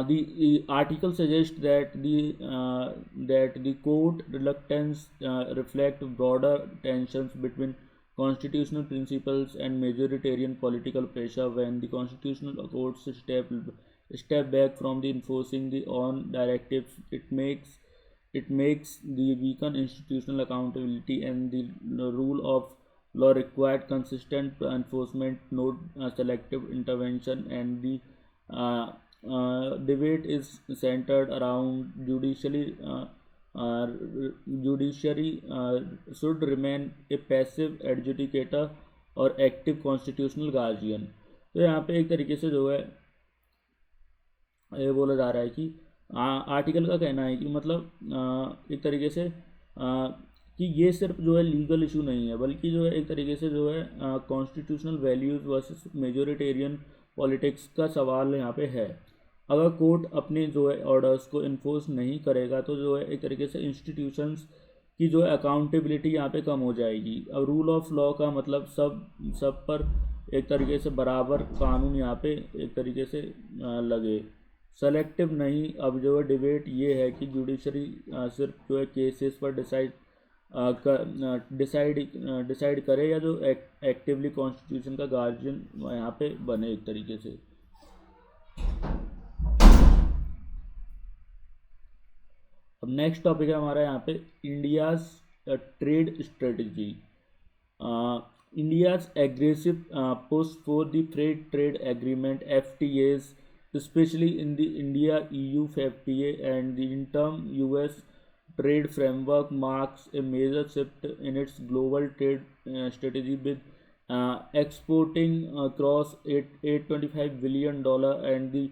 The article suggests that the court reluctance reflect broader tensions between constitutional principles and majoritarian political pressure. When the constitutional courts step back from the enforcing the own directives, it makes the weaken institutional accountability, and the rule of law required consistent enforcement, not selective intervention, and the debate is centered around judiciary should remain a passive adjudicator और active constitutional guardian. तो यहाँ पे एक तरीके से जो है ये बोला जा रहा है कि आर्टिकल का कहना है कि मतलब एक तरीके से कि ये सिर्फ जो है लीगल इशू नहीं है, बल्कि जो है एक तरीके से जो है constitutional values versus majoritarian politics का सवाल यहाँ पे है। अगर कोर्ट अपने जो है ऑर्डर्स को इन्फोर्स नहीं करेगा तो जो है एक तरीके से इंस्टीट्यूशंस की जो है अकाउंटेबिलिटी यहाँ पे कम हो जाएगी। अब रूल ऑफ लॉ का मतलब सब पर एक तरीके से बराबर कानून यहाँ पे एक तरीके से लगे, सेलेक्टिव नहीं। अब जो है डिबेट ये है कि जुडिशरी सिर्फ जो है केसेस पर डिसाइड करे या जो एक्टिवली कॉन्स्टिट्यूशन का गार्जियन यहाँ पे बने एक तरीके से। अब नेक्स्ट टॉपिक है हमारा यहाँ पे India's trade strategy. India's aggressive push for the Free Trade Agreement (FTAs), especially in the India-EU FTA and the interim US trade framework, marks a major shift in its global trade strategy, with exporting across 825 billion and the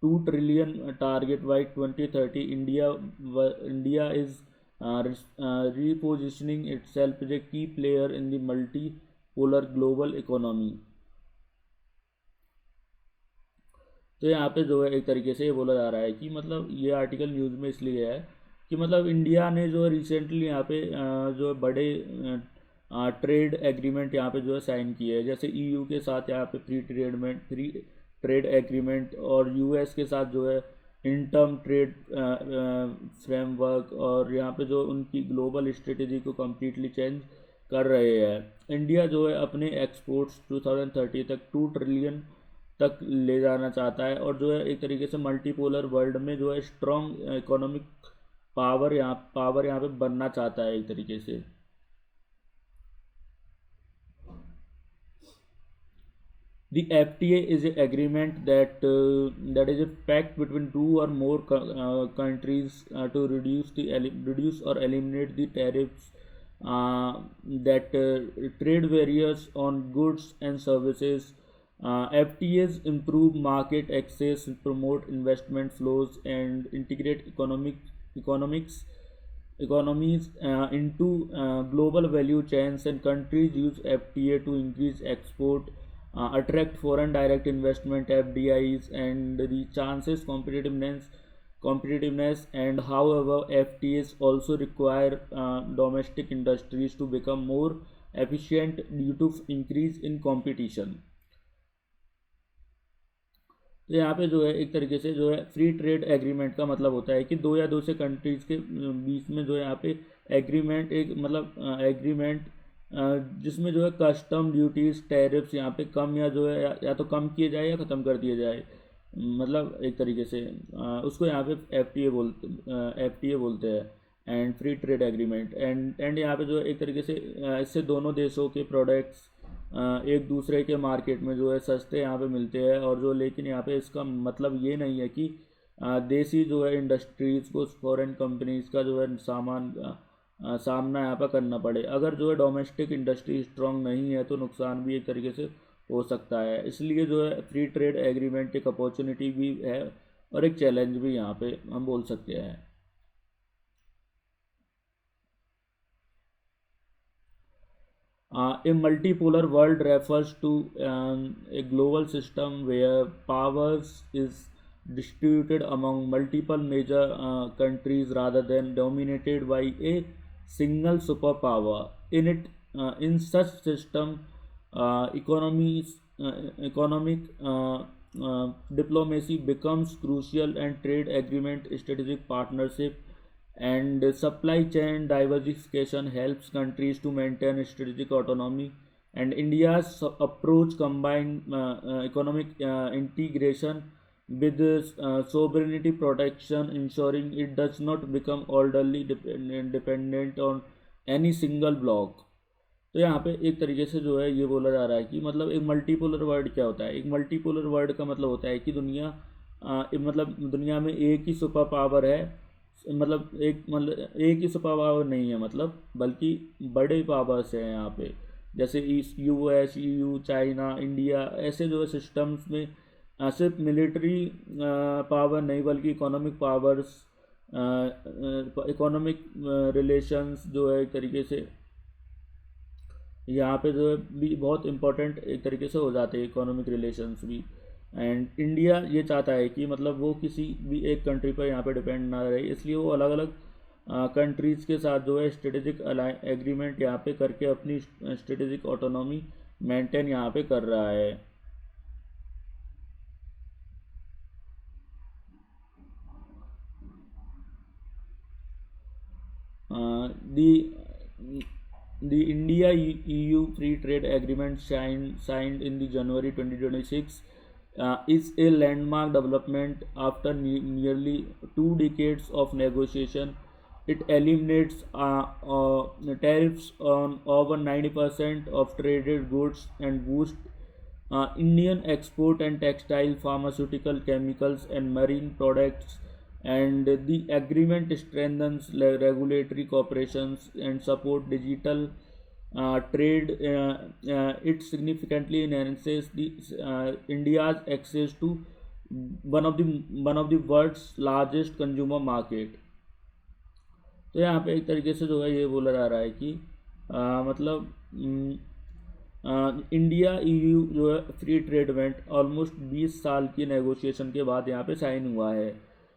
2 trillion target by 2030. India is repositioning itself as a key player in the multipolar global economy. तो यहाँ पे जो है एक तरीके से ये बोला जा रहा है कि मतलब ये आर्टिकल न्यूज़ में इसलिए है कि मतलब इंडिया ने जो है रिसेंटली यहाँ पे जो है बड़े ट्रेड एग्रीमेंट यहाँ पे जो है साइन किए हैं, जैसे ईयू के साथ यहाँ पे फ्री ट्रेड एग्रीमेंट, और यूएस के साथ जो है इन टर्म ट्रेड फ्रेमवर्क, और यहाँ पे जो उनकी ग्लोबल स्ट्रेटेजी को कम्प्लीटली चेंज कर रहे हैं। इंडिया जो है अपने एक्सपोर्ट्स 2030 तक 2 ट्रिलियन तक ले जाना चाहता है, और जो है एक तरीके से मल्टीपोलर वर्ल्ड में जो है स्ट्रॉन्ग इकोनॉमिक पावर यहाँ पे बनना चाहता है एक तरीके से। The FTA is an agreement that is a pact between two or more countries to reduce or eliminate the tariffs that trade barriers on goods and services. FTAs improve market access, promote investment flows, and integrate economies into global value chains, and countries use FTA to increase export, attract foreign direct investment (FDIs), and the chances competitiveness. And however, FTAs also require domestic industries to become more efficient due to increase in competition. तो यहाँ पे जो है एक तरीके से जो है फ्री ट्रेड एग्रीमेंट का मतलब होता है कि दो या दो से कंट्रीज़ के बीच में जो है यहाँ पे एग्रीमेंट एक मतलब एग्रीमेंट जिसमें जो है कस्टम ड्यूटीज़ टैरिफ्स यहाँ पे कम या जो है या तो कम किए जाए या ख़त्म कर दिए जाए, मतलब एक तरीके से उसको यहाँ पे एफटीए बोलते हैं, and free trade agreement. And यहाँ पे जो है एक तरीके से इससे दोनों देशों के प्रोडक्ट्स एक दूसरे के मार्केट में जो है सस्ते यहाँ पे मिलते हैं, और जो लेकिन यहाँ पे इसका मतलब ये नहीं है कि देसी जो है इंडस्ट्रीज़ को फॉरेन कंपनीज़ का जो है सामना यहाँ पर करना पड़े। अगर जो है डोमेस्टिक इंडस्ट्री स्ट्रांग नहीं है तो नुकसान भी एक तरीके से हो सकता है। इसलिए जो है फ्री ट्रेड एग्रीमेंट एक अपॉर्चुनिटी भी है और एक चैलेंज भी यहाँ पे हम बोल सकते हैं। A multipolar world refers to a global system where powers is distributed among multiple major countries rather than dominated by a single superpower. In such system, economic diplomacy becomes crucial, and trade agreement, strategic partnership, and supply chain diversification helps countries to maintain strategic autonomy. And India's approach combines economic integration with sovereignty protection, ensuring it does not become overly dependent on any single bloc. तो यहाँ पे एक तरीके से जो है ये बोला जा रहा है कि मतलब एक मल्टीपोलर वर्ल्ड क्या होता है। एक मल्टीपोलर वर्ल्ड का मतलब होता है कि मतलब दुनिया में एक ही सुपर पावर है, मतलब एक ही सुपर पावर नहीं है, मतलब बल्कि बड़े पावर्स हैं यहाँ पे, जैसे यूएस, ईयू, चाइना, इंडिया, ऐसे जो है सिस्टम्स में सिर्फ मिलिट्री पावर नहीं बल्कि इकोनॉमिक पावर्स, इकोनॉमिक रिलेशंस जो है एक तरीके से यहाँ पे जो है भी बहुत इम्पोर्टेंट एक तरीके से हो जाते हैं इकोनॉमिक रिलेशंस भी। एंड इंडिया ये चाहता है कि मतलब वो किसी भी एक कंट्री पर यहाँ पे डिपेंड ना रहे, इसलिए वो अलग अलग कंट्रीज़ के साथ जो है स्ट्रेटेजिक एग्रीमेंट यहाँ पे करके अपनी स्ट्रेटेजिक ऑटोनॉमी मेंटेन यहाँ पे कर रहा है। The India EU Free Trade Agreement signed in the January 2026 is a landmark development after nearly 2 decades of negotiation. it eliminates tariffs on over 90% of traded goods and boosts Indian export and textile, pharmaceutical, chemicals, and marine products. And the agreement strengthens regulatory cooperations and support digital trade. It significantly enhances the India's access to one of the world's largest consumer market. तो यहाँ पे एक तरीके से जो है ये बोला जा रहा है कि मतलब इंडिया ईयू जो है फ्री ट्रेड इवेंट ऑलमोस्ट 20 साल की नेगोशिएशन के बाद यहाँ पे साइन हुआ है,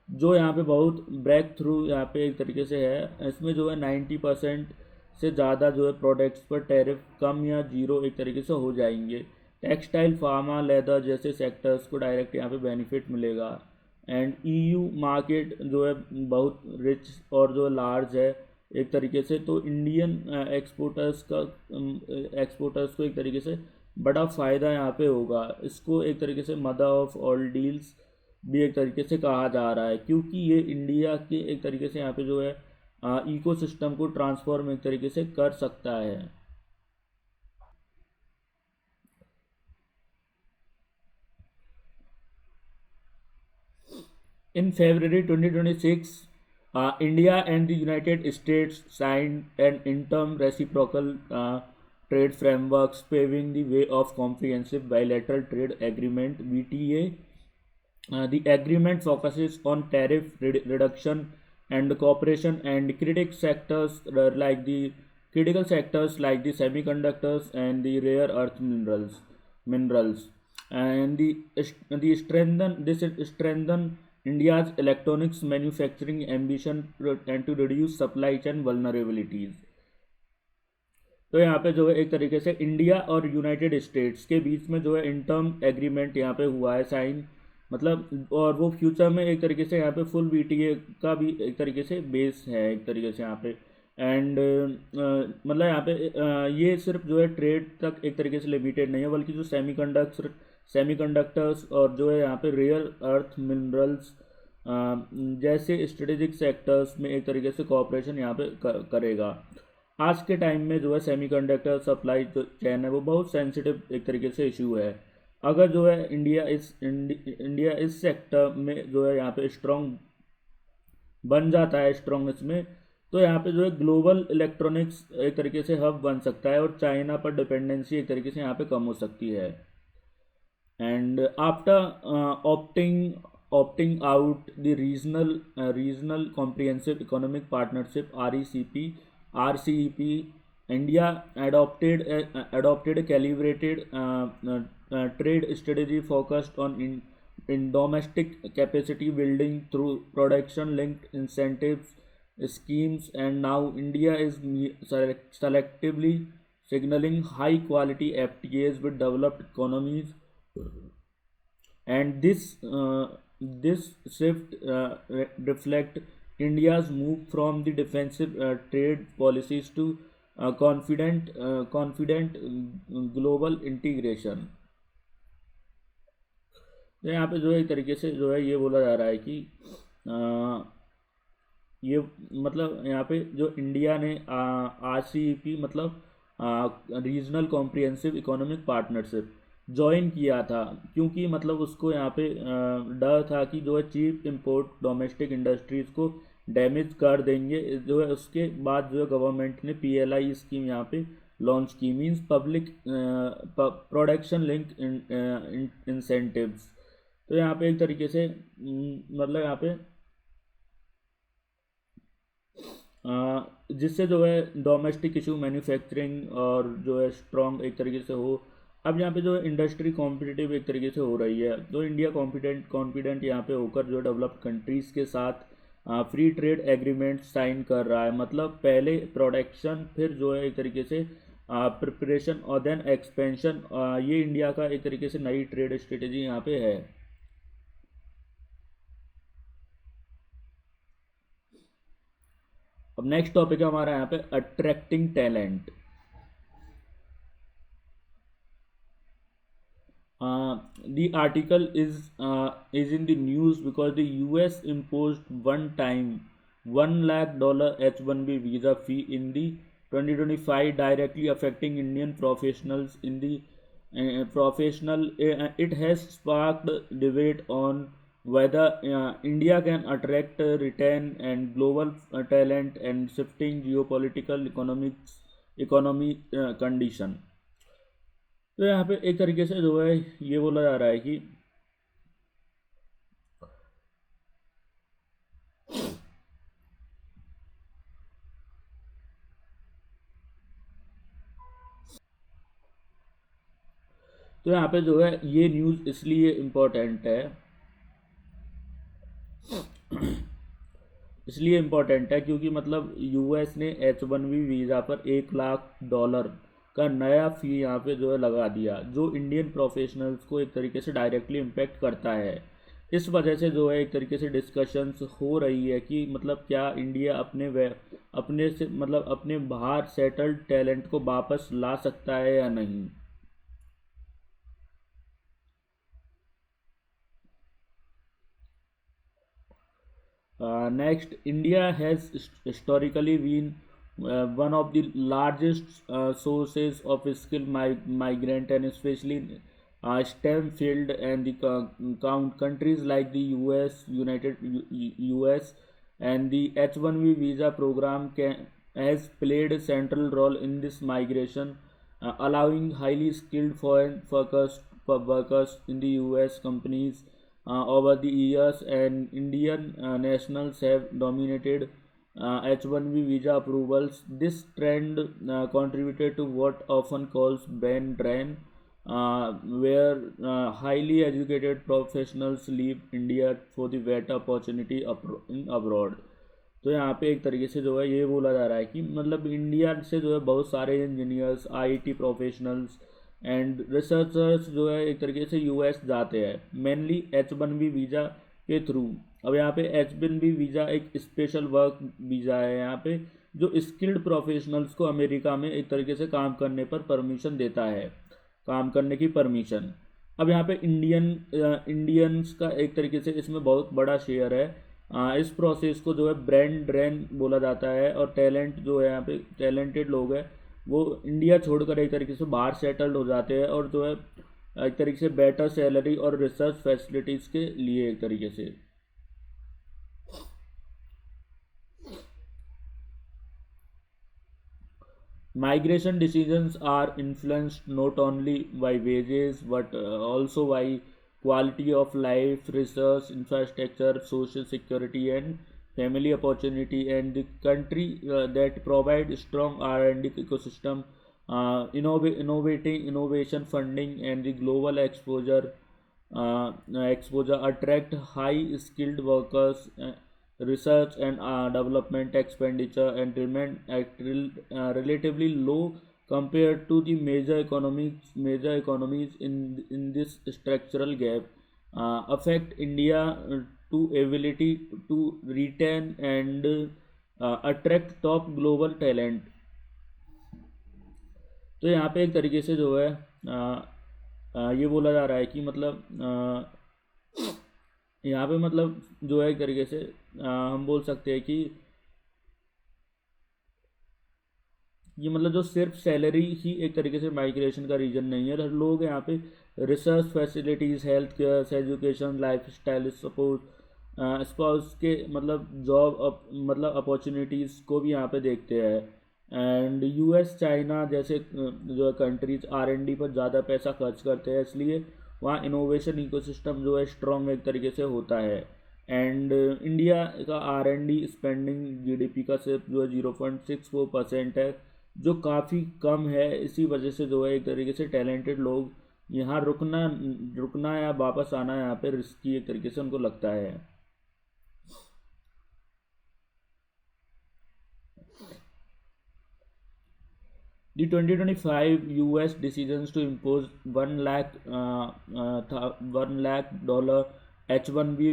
जो यहाँ पे बहुत ब्रेक थ्रू यहाँ पे एक तरीके से है। इसमें जो है 90% से ज़्यादा जो है प्रोडक्ट्स पर टैरिफ कम या जीरो एक तरीके से हो जाएंगे। टेक्सटाइल, फार्मा, लेदर जैसे सेक्टर्स को डायरेक्ट यहाँ पे बेनिफिट मिलेगा। एंड ईयू मार्केट जो है बहुत रिच और जो लार्ज है एक तरीके से, तो इंडियन एक्सपोर्टर्स को एक तरीके से बड़ा फ़ायदा यहाँ पे होगा। इसको एक तरीके से मदर ऑफ ऑल डील्स भी एक तरीके से कहा जा रहा है, क्योंकि ये इंडिया के एक तरीके से यहाँ पे जो है इकोसिस्टम को ट्रांसफॉर्म एक तरीके से कर सकता है। In February 2026, India and the United States signed an interim reciprocal trade frameworks, paving the way of comprehensive bilateral trade agreement (BTA). The agreement focuses on tariff reduction and cooperation and critical sectors like the semiconductors and the rare earth minerals, and the strengthen India's electronics manufacturing ambition and to reduce supply chain vulnerabilities. तो यहाँ पे जो है एक तरीके से India और United states के बीच में जो है इंटर्म एग्रीमेंट यहाँ पे हुआ है साइन, मतलब, और वो फ्यूचर में एक तरीके से यहाँ पे फुल बीटीए का भी एक तरीके से बेस है एक तरीके से यहाँ पे। एंड मतलब यहाँ पे ये सिर्फ जो है ट्रेड तक एक तरीके से लिमिटेड नहीं है, बल्कि जो सेमीकंडक्टर्स और जो है यहाँ पे रेयर अर्थ मिनरल्स जैसे स्ट्रेटेजिक सेक्टर्स में एक तरीके से कोऑपरेशन यहाँ पे करेगा। आज के टाइम में जो है सेमीकंडक्टर सप्लाई जो चैन है वो बहुत सेंसिटिव एक तरीके से इशू है। अगर जो है इंडिया इस सेक्टर में जो है यहाँ पे स्ट्रॉन्ग बन जाता है स्ट्रॉन्ग इसमें, तो यहाँ पे जो है ग्लोबल इलेक्ट्रॉनिक्स एक तरीके से हब बन सकता है और चाइना पर डिपेंडेंसी एक तरीके से यहाँ पे कम हो सकती है। And after opting out the regional comprehensive economic partnership RCEP, India adopted a calibrated trade strategy focused on in domestic capacity building through production linked incentives schemes, and now India is selectively signaling high quality FTAs with developed economies. And this shift reflect India's move from the defensive trade policies to confident global integration. तो यहाँ पे जो है एक तरीके से जो है ये बोला जा रहा है कि ये मतलब यहाँ पे जो इंडिया ने RCEP मतलब regional comprehensive economic partnership join किया था, क्योंकि मतलब उसको यहाँ पे डर था कि जो है चीप इंपोर्ट डोमेस्टिक इंडस्ट्रीज़ को डैमेज कर देंगे। जो है उसके बाद जो है गवर्नमेंट ने PLI स्कीम यहाँ पे लॉन्च की, means public production link incentives. तो यहाँ पे एक तरीके से मतलब यहाँ पे जिससे जो है डोमेस्टिक इशू मैन्युफैक्चरिंग और जो है स्ट्रॉन्ग एक तरीके से हो। अब यहाँ पे जो है इंडस्ट्री कॉम्पिटिटिव एक तरीके से हो रही है, तो इंडिया कॉन्फिडेंट यहाँ पे होकर जो डेवलप्ड कंट्रीज़ के साथ फ्री ट्रेड एग्रीमेंट साइन कर रहा है। मतलब पहले प्रोडक्शन, फिर जो है एक तरीके से प्रिपरेशन और देन एक्सपेंशन। ये इंडिया का एक तरीके से नई ट्रेड स्ट्रेटेजी यहाँ पे है। अब नेक्स्ट टॉपिक है हमारा यहाँ पे attracting talent. The article is in the news because the US imposed one-time $1 lakh H1B visa fee in the 2025, directly affecting Indian professionals in the professional. It has sparked debate on whether India can attract, retain, and global talent and shifting geopolitical economy condition. तो यहाँ पे एक तरीके से जो है ये बोला जा रहा है कि तो यहाँ पे जो है ये न्यूज़ इसलिए इम्पोर्टेंट है क्योंकि मतलब यूएस ने H1B वीज़ा पर $1 लाख का नया फ़ी यहाँ पे जो है लगा दिया, जो इंडियन प्रोफेशनल्स को एक तरीके से डायरेक्टली इम्पेक्ट करता है। इस वजह से जो है एक तरीके से डिस्कशंस हो रही है कि मतलब क्या इंडिया अपने से मतलब अपने बाहर सेटल्ड टैलेंट को वापस ला सकता है या नहीं। Next, India has historically been one of the largest sources of skilled migrant, and especially in STEM field, and the countries like the US and the H1B visa program has played a central role in this migration, allowing highly skilled foreign workers in the US companies. Over the years, and Indian nationals have dominated H1B visa approvals. This trend contributed to what often calls brain drain, where highly educated professionals leave India for the better opportunity in abroad. तो यहाँ पे एक तरीके से जो है ये बोला जा रहा है कि मतलब इंडिया से जो है बहुत सारे engineers, IT professionals and researchers जो है एक तरीके से यूएस जाते हैं, मेनली H1B वीज़ा के थ्रू। अब यहाँ पे H1B वीज़ा एक स्पेशल वर्क वीज़ा है यहाँ पे, जो स्किल्ड प्रोफेशनल्स को अमेरिका में एक तरीके से काम करने पर परमिशन देता है, काम करने की परमिशन। अब यहाँ पे इंडियंस का एक तरीके से इसमें बहुत बड़ा शेयर है। इस प्रोसेस को जो है ब्रेन ड्रेन बोला जाता है, और टैलेंट जो है यहाँ पे टैलेंटेड लोग हैं वो इंडिया छोड़कर एक तरीके से बाहर सेटल्ड हो जाते हैं, और जो है एक तरीके से बेटर सैलरी और रिसर्च फैसिलिटीज़ के लिए एक तरीके से। Migration decisions are influenced not only by wages but also by quality of life, research, infrastructure, social security, and family opportunity. And the country that provide strong R&D ecosystem, innovation funding, and the global exposure attract high skilled workers. Research and development expenditure and remain at relatively low compared to the major economies in this structural gap affect India to ability to retain and attract top global talent। तो यहाँ पे एक तरीके से जो है ये बोला जा रहा है कि मतलब यहाँ पे मतलब जो है एक तरीके से हम बोल सकते हैं कि ये मतलब जो सिर्फ सैलरी ही एक तरीके से माइग्रेशन का रीजन नहीं है। लोग यहाँ पे research facilities, health care, education, life style support, spouse के मतलब जॉब मतलब अपॉर्चुनिटीज़ को भी यहाँ पे देखते हैं। एंड यूएस, चाइना जैसे जो कंट्रीज R&D पर ज़्यादा पैसा खर्च करते हैं, इसलिए वहाँ इनोवेशन इकोसिस्टम जो है स्ट्रॉन्ग एक तरीके से होता है। एंड इंडिया का R&D स्पेंडिंग GDP का सिर्फ जो है 0.64% है, जो काफ़ी कम है। इसी वजह से जो है एक तरीके से टैलेंटेड लोग यहाँ रुकना या वापस आना यहाँ पे रिस्की एक तरीके से उनको लगता है। The 2025 US decisions to impose $1 lakh H1B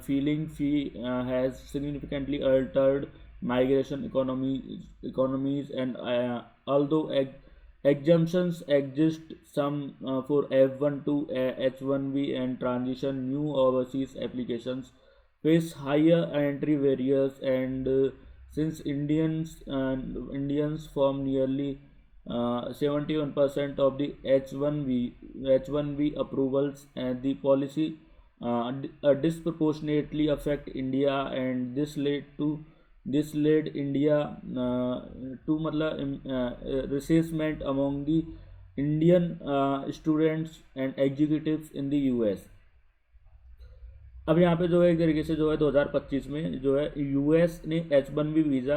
filing fee has significantly altered migration economies, and although exemptions exist some for F1 to H1B and transition new overseas applications, face higher entry barriers, and since Indians form nearly 71% of the H1B approvals, and the policy disproportionately affect India, and this led India to मतलब resentment among the Indian students and executives in the US. अब यहाँ पे जो है एक तरीके से जो है 2025 में जो है यूएस ने H1B वीज़ा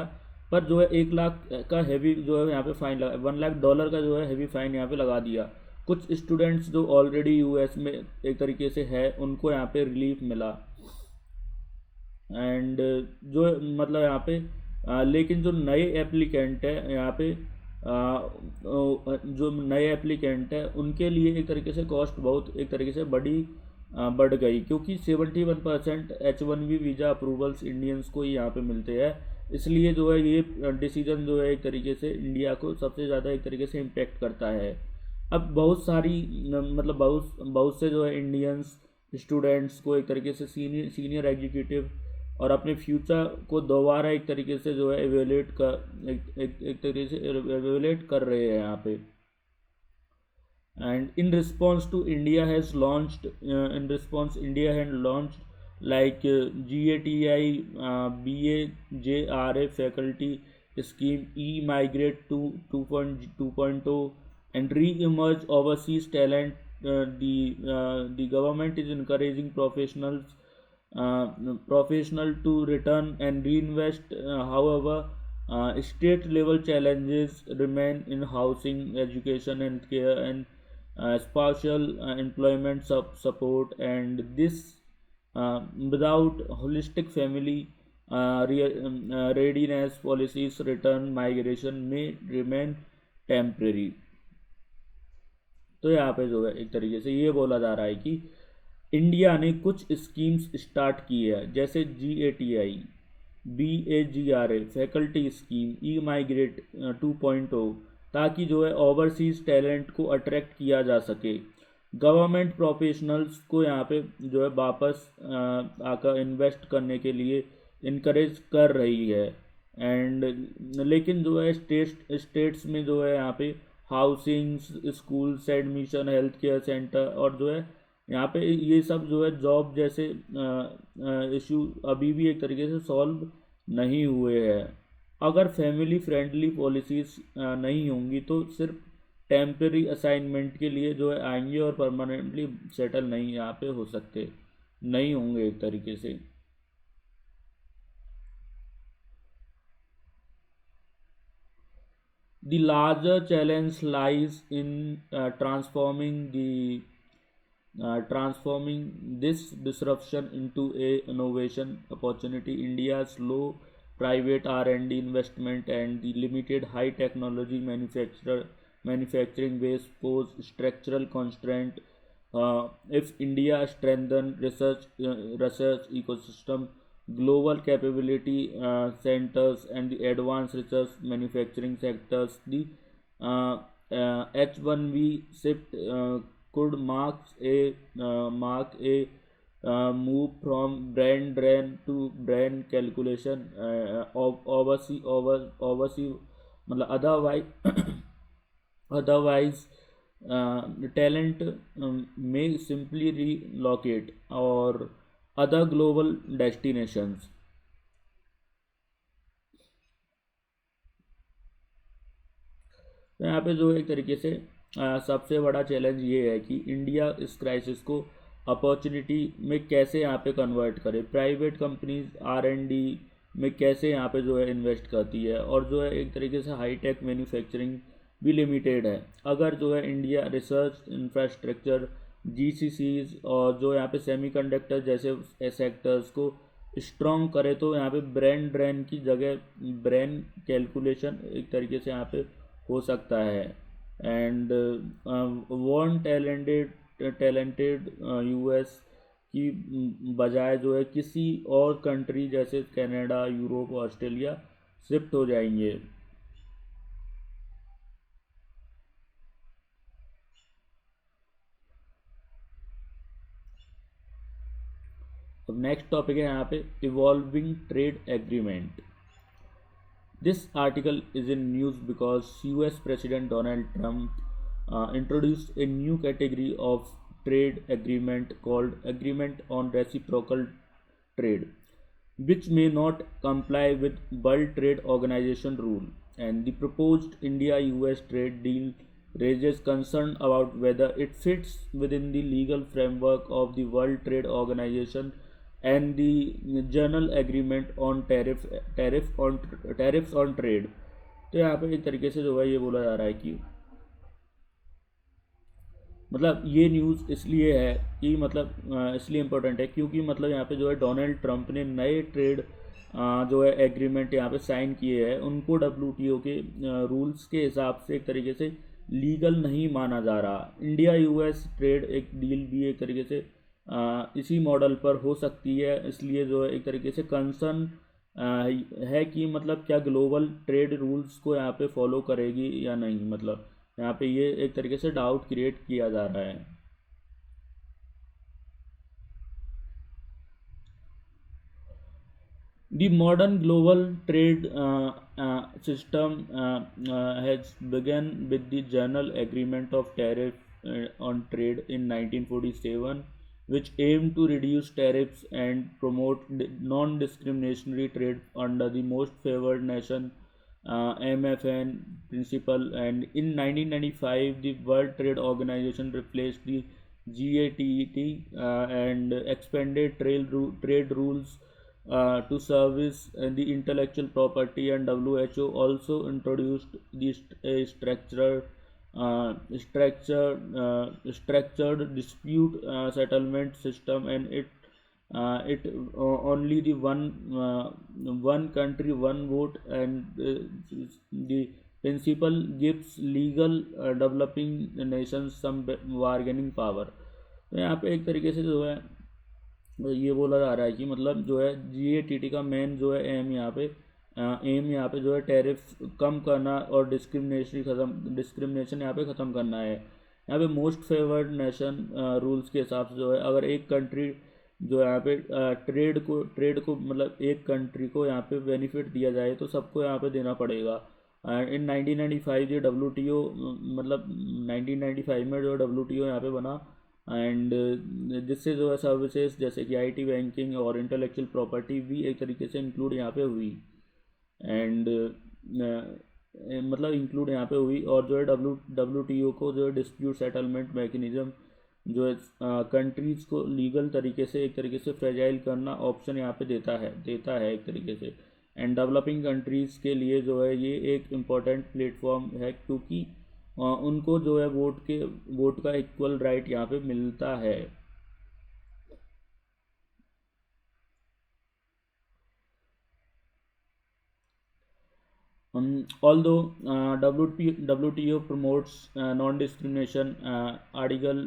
पर जो है 1 लाख का हैवी जो है यहाँ पे फाइन लगा, $1 लाख का जो है हैवी फाइन यहाँ पे लगा दिया। कुछ स्टूडेंट्स जो ऑलरेडी यूएस में एक तरीके से है उनको यहाँ पे रिलीफ मिला, एंड जो मतलब यहाँ पे लेकिन जो नए एप्लीकेंट है यहाँ पे जो नए एप्लीकेंट है उनके लिए एक तरीके से कॉस्ट बहुत एक तरीके से बढ़ गई, क्योंकि 71% H1B वीज़ा अप्रूवल्स इंडियंस को ही यहाँ पे मिलते हैं। इसलिए जो है ये डिसीजन जो है एक तरीके से इंडिया को सबसे ज़्यादा एक तरीके से इम्पेक्ट करता है। अब बहुत सारी मतलब बहुत बहुत से जो है इंडियंस स्टूडेंट्स को एक तरीके से सीनियर एग्जीक्यूटिव और अपने फ्यूचर को दोबारा एक तरीके से जो है एक तरीके से एवेल्यूएट कर रहे हैं यहाँ पे। And in response India had launched like GATI BAJRA faculty scheme, e-migrate to 2.0, and re-emerge overseas talent. The government is encouraging professional to return and reinvest. However, state level challenges remain in housing, education, healthcare, and spatial employment support, and this without holistic family readiness policies, return migration may remain temporary. तो यहाँ पे जो है एक तरीके से ये बोला जा रहा है कि इंडिया ने कुछ स्कीम्स स्टार्ट की है, जैसे GATI BAGRA फैकल्टी स्कीम, ई-माइग्रेट 2.0, ताकि जो है ओवरसीज टैलेंट को अट्रैक्ट किया जा सके। गवर्नमेंट प्रोफेशनल्स को यहाँ पे जो है वापस आकर इन्वेस्ट करने के लिए इनकरेज कर रही है, एंड लेकिन जो है स्टेट्स में जो है यहाँ पे housing, schools admission, health care centre और जो है यहाँ पे ये सब जो है जॉब जैसे इशू अभी भी एक तरीके से सॉल्व नहीं हुए हैं। अगर फैमिली फ्रेंडली पॉलिसीज़ नहीं होंगी तो सिर्फ टेम्पररी असाइनमेंट के लिए जो है आएंगे और परमानेंटली सेटल नहीं यहाँ पे हो सकते, नहीं होंगे एक तरीके से। The larger challenge lies in transforming this disruption into a innovation opportunity. India's low private R&D investment and the limited high technology manufacturing base pose structural constraint. If India strengthen research ecosystem, global capability centers, and the advanced research manufacturing sectors, the H1B shift could mark a move from brain drain to brain calculation. Oversee मतलब otherwise talent may simply relocate or other global destinations. तो यहाँ पे जो एक तरीके से सबसे बड़ा चैलेंज ये है कि इंडिया इस क्राइसिस को अपॉर्चुनिटी में कैसे यहाँ पे कन्वर्ट करे, प्राइवेट कंपनीज R&D में कैसे यहाँ पे जो है इन्वेस्ट करती है, और जो है एक तरीके से हाईटेक मैन्युफैक्चरिंग भी लिमिटेड है। अगर जो है इंडिया रिसर्च इंफ्रास्ट्रक्चर GCCs और जो यहाँ पे सेमीकंडक्टर जैसे सेक्टर्स को स्ट्रॉन्ग करे तो यहाँ पे ब्रेन ड्रेन की जगह ब्रेन कैलकुलेशन एक तरीके से यहाँ पे हो सकता है, एंड वन टैलेंटेड US की बजाय जो है किसी और कंट्री जैसे कनाडा, यूरोप, ऑस्ट्रेलिया शिफ्ट हो जाएंगे। अब नेक्स्ट टॉपिक है यहाँ पे evolving trade agreement. This article is in news because US President Donald Trump introduced a new category of trade agreement called Agreement on Reciprocal Trade, which may not comply with World Trade Organization rule. And the proposed India-US trade deal raises concern about whether it fits within the legal framework of the World Trade Organization and the General Agreement on tariffs on trade. तो यहाँ पे एक तरीके से जो है ये बोला जा रहा है कि मतलब ये न्यूज़ इसलिए है कि मतलब इसलिए इम्पोर्टेंट है क्योंकि मतलब यहाँ पे जो है डोनाल्ड ट्रंप ने नए ट्रेड जो है एग्रीमेंट यहाँ पे साइन किए हैं, उनको डब्ल्यूटीओ के रूल्स के हिसाब से एक तरीके से लीगल नहीं माना जा रहा. इंडिया यूएस ट्रेड एक डील भी एक तरीके से इसी मॉडल पर हो सकती है, इसलिए जो है एक तरीके से कंसर्न है कि मतलब क्या ग्लोबल ट्रेड रूल्स को यहाँ पे फॉलो करेगी या नहीं. मतलब यहाँ पे ये एक तरीके से डाउट क्रिएट किया जा रहा है. The modern global trade system has begun with the General Agreement of Tariff on Trade in 1947, which aimed to reduce tariffs and promote non-discriminatory trade under the most favored nation MFN principle. And in 1995, the World Trade Organization replaced the GATT and expanded trade rules to service the intellectual property, and WHO also introduced the structured dispute settlement system, and it only the one country one vote, and the principle gives legal developing nations some bargaining power. तो यहाँ पे एक तरीके से जो है ये बोला जा रहा है कि मतलब जो है GATT का मेन जो है एम यहाँ पे जो है टैरिफ कम करना और डिस्क्रिमिनेशन यहाँ पे ख़त्म करना है. यहाँ पे मोस्ट फेवर्ड नेशन रूल्स के हिसाब से जो है अगर एक कंट्री जो यहाँ पे ट्रेड को मतलब एक कंट्री को यहाँ पे बेनिफिट दिया जाए तो सबको यहाँ पे देना पड़ेगा. इन 1995 ये WTO मतलब 1995 में जो WTO यहाँ पे बना, एंड जिससे जो है सर्विसेज जैसे कि IT, बैंकिंग और इंटेलेक्चुअल प्रॉपर्टी भी एक तरीके से इंक्लूड यहाँ पे हुई. एंड मतलब इंक्लूड यहाँ पे हुई, और जो है WTO को जो है डिस्प्यूट सेटलमेंट मैकेनिज्म जो है कंट्रीज़ को लीगल तरीके से एक तरीके से फ्रेजाइल करना ऑप्शन यहाँ पे देता है एक तरीके से. एंड डेवलपिंग कंट्रीज़ के लिए जो है ये एक इम्पॉर्टेंट प्लेटफॉर्म है क्योंकि उनको जो है वोट का इक्वल राइट यहाँ पे मिलता है. Although WTO promotes non-discrimination, Article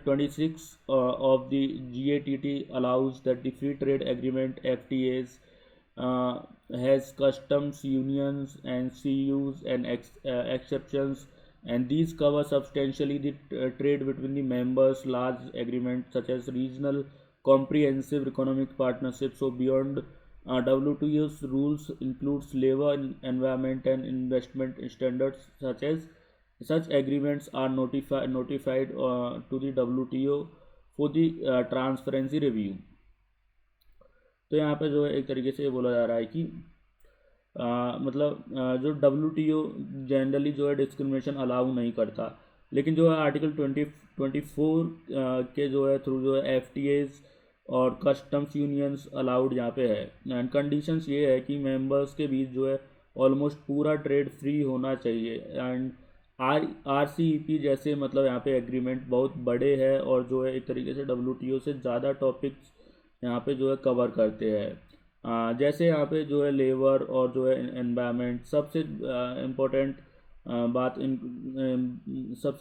26 of the GATT allows that the Free Trade Agreement FTAs has customs unions and CUs and exceptions, and these cover substantially the trade between the members. Large agreements such as regional comprehensive economic partnerships so beyond WTO's rules includes labor, environment, and investment standards. Such agreements are notified to the WTO for the transparency review. तो यहाँ पे जो है एक तरीके से ये बोला जा रहा है कि मतलब जो WTO जनरली जो है डिस्क्रिमिनेशन अलाउ नहीं करता, लेकिन जो है आर्टिकल 24 के जो है थ्रू जो है FTAs और कस्टम्स यूनियंस अलाउड यहाँ पे है. एंड कंडीशंस ये है कि मेंबर्स के बीच जो है ऑलमोस्ट पूरा ट्रेड फ्री होना चाहिए. एंड RCEP जैसे मतलब यहाँ पे एग्रीमेंट बहुत बड़े हैं और जो है एक तरीके से WTO से ज़्यादा टॉपिक्स यहाँ पे जो है कवर करते हैं. जैसे यहाँ पे जो है लेबर और जो है एनवायरनमेंट सबसे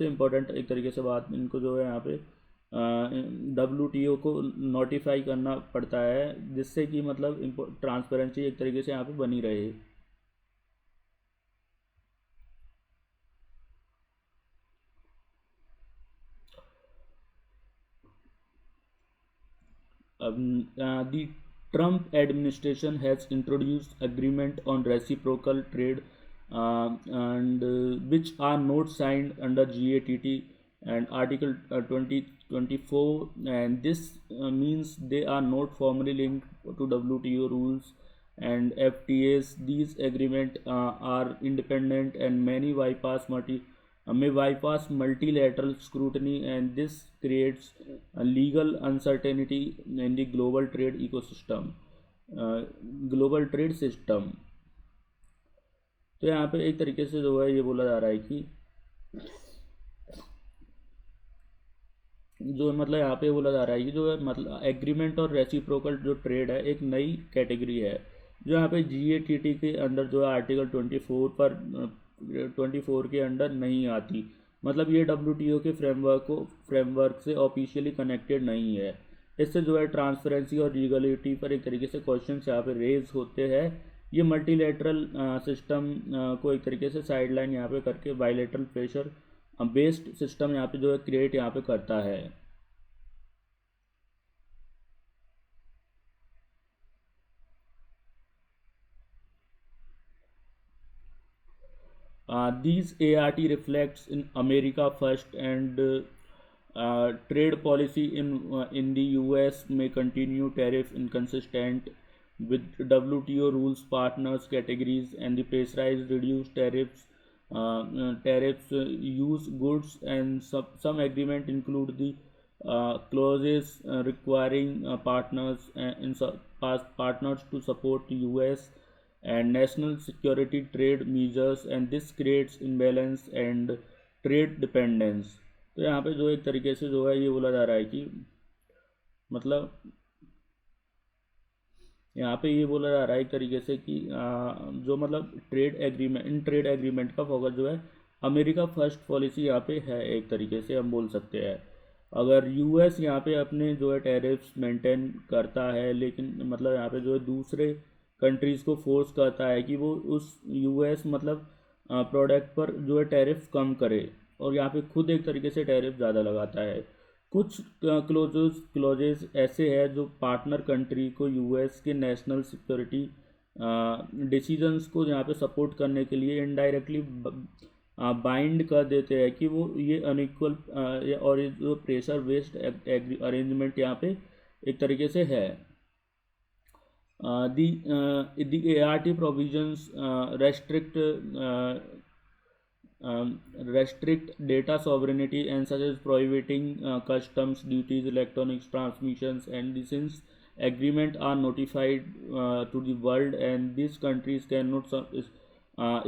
इम्पोर्टेंट एक तरीके से बात इनको जो है यहाँ पे WTO को नोटिफाई करना पड़ता है, जिससे कि मतलब ट्रांसपेरेंसी एक तरीके से यहाँ पे बनी रहे. The Trump administration has introduced agreement on reciprocal trade and which are not signed under GATT and Article 2024, and this means they are not formally linked to WTO rules and FTAs. These agreements are independent and may bypass multilateral scrutiny, and this creates a legal uncertainty in the global trade system. तो यहाँ पे एक तरीके से जो है ये बोला जा रहा है कि जो मतलब यहाँ पे बोला जा रहा है कि जो है मतलब एग्रीमेंट और रेसिप्रोकल जो ट्रेड है एक नई कैटेगरी है जो यहाँ पे GATT के अंदर जो है आर्टिकल 24 के अंडर नहीं आती। मतलब ये WTO के फ्रेमवर्क से ऑफिशियली कनेक्टेड नहीं है। इससे जो है ट्रांसपेरेंसी और लीगलिटी पर एक तरीके से क्वेश्चन यहाँ पे रेज होते हैं। ये मल्टीलेटरल सिस्टम को एक तरीके से साइडलाइन यहाँ पे करके बायलेटरल प्रेशर बेस्ड सिस्टम यहाँ पे जो है क्रिएट यहाँ पे करता है। These ART reflects in America first and trade policy in the US may continue tariff inconsistent with WTO rules partners categories and the pressurized reduced tariffs use goods, and some agreement include the clauses requiring partners to support US and national security trade measures, and this creates imbalance and trade dependence। तो यहाँ पे जो एक तरीके से जो है ये बोला जा रहा है कि मतलब यहाँ पे ये बोला जा रहा है एक तरीके से कि जो मतलब ट्रेड एग्रीमेंट का फोकस जो है अमेरिका फर्स्ट पॉलिसी यहाँ पे है, एक तरीके से हम बोल सकते हैं। अगर US यहाँ पे अपने जो है टैरिफ्स मेंटेन करता है, लेकिन मतलब यहाँ पे जो है दूसरे कंट्रीज़ को फोर्स करता है कि वो उस US मतलब प्रोडक्ट पर जो है टैरिफ कम करे, और यहाँ पे खुद एक तरीके से टैरिफ ज़्यादा लगाता है। कुछ क्लोजेस ऐसे हैं जो पार्टनर कंट्री को US के नेशनल सिक्योरिटी डिसीजंस को यहाँ पे सपोर्ट करने के लिए इनडायरेक्टली बाइंड कर देते हैं कि वो ये अनइक्वल और ये जो प्रेशर बेस्ड अरेंजमेंट यहाँ पे एक तरीके से है। The ART provisions restrict data sovereignty and such as prohibiting customs duties, electronics transmissions, and since agreement are notified to the world and these countries cannot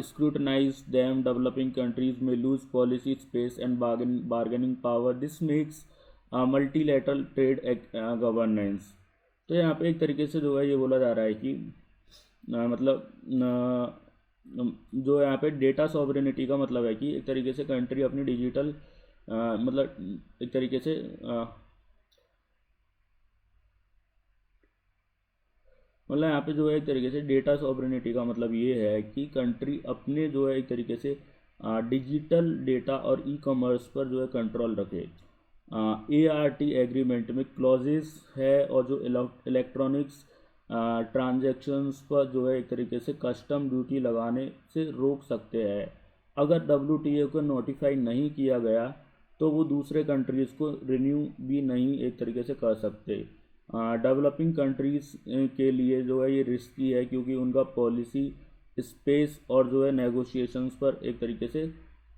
scrutinize them, developing countries may lose policy space and bargaining power. This makes multilateral trade governance। तो यहाँ पे एक तरीके से जो है ये बोला जा रहा है कि मतलब जो यहाँ पे डेटा सॉवरेनिटी का मतलब है कि एक तरीके से कंट्री अपनी डिजिटल मतलब एक तरीके से मतलब यहाँ पे जो है एक तरीके से डेटा सॉवरेनिटी का मतलब ये है कि कंट्री अपने जो है एक तरीके से डिजिटल डेटा और ई-कॉमर्स पर जो है कंट्रोल रखे। ART एग्रीमेंट में क्लॉजेस है और जो इलेक्ट्रॉनिक्स ट्रांजैक्शंस पर जो है एक तरीके से कस्टम ड्यूटी लगाने से रोक सकते हैं। अगर WTO को नोटिफाई नहीं किया गया तो वो दूसरे कंट्रीज़ को रिन्यू भी नहीं एक तरीके से कर सकते। डेवलपिंग कंट्रीज़ के लिए जो है ये रिस्की है क्योंकि उनका पॉलिसी स्पेस और जो है नेगोशिएशंस पर एक तरीके से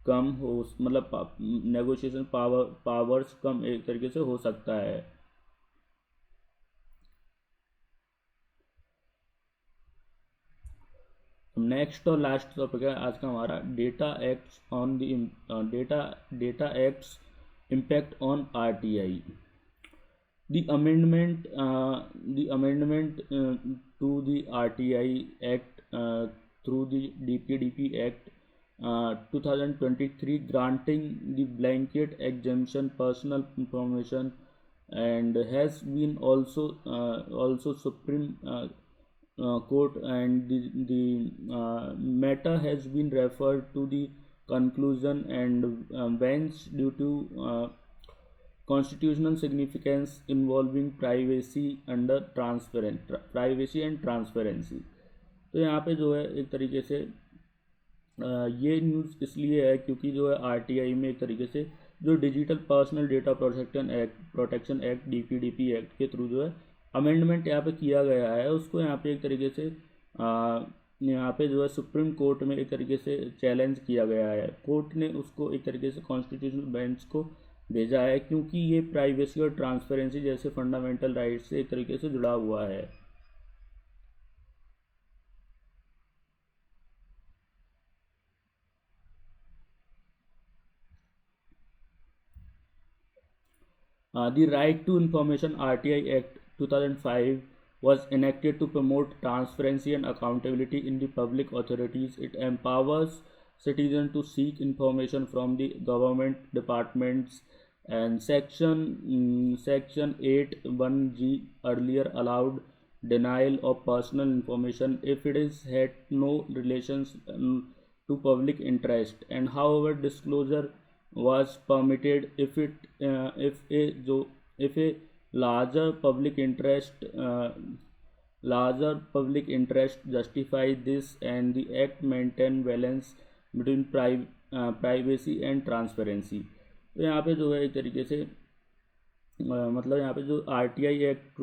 कम हो मतलब नेगोशिएशन पावर्स कम एक तरीके से हो सकता है। नेक्स्ट और लास्ट टॉपिक है आज का हमारा data acts on data acts impact on RTI। The amendment to the RTI Act through the DPDP Act 2023 granting the blanket exemption personal information and has been also Supreme Court, and the matter has been referred to the conclusion and bench due to constitutional significance involving privacy under privacy and transparency। तो यहाँ पे जो है एक तरीके से ये news इसलिए है क्योंकि जो है आरटीआई में एक तरीके से जो digital personal data protection act DPDP act के थ्रू जो है अमेंडमेंट यहाँ पे किया गया है, उसको यहाँ पे एक तरीके से यहाँ पे जो है सुप्रीम कोर्ट में एक तरीके से चैलेंज किया गया है। कोर्ट ने उसको एक तरीके से कॉन्स्टिट्यूशनल बेंच को भेजा है क्योंकि ये प्राइवेसी और ट्रांसपेरेंसी जैसे फंडामेंटल राइट्स से एक तरीके से जुड़ा हुआ है। The Right to Information RTI Act 2005 was enacted to promote transparency and accountability in the public authorities. It empowers citizens to seek information from the government departments, and section 8(1)(g) earlier allowed denial of personal information if it is had no relations to public interest, and however disclosure was permitted if a larger public interest justify this, and the act maintain balance between privacy and transparency। तो यहाँ पे जो है एक तरीके से मतलब यहाँ पे जो आरटीआई एक्ट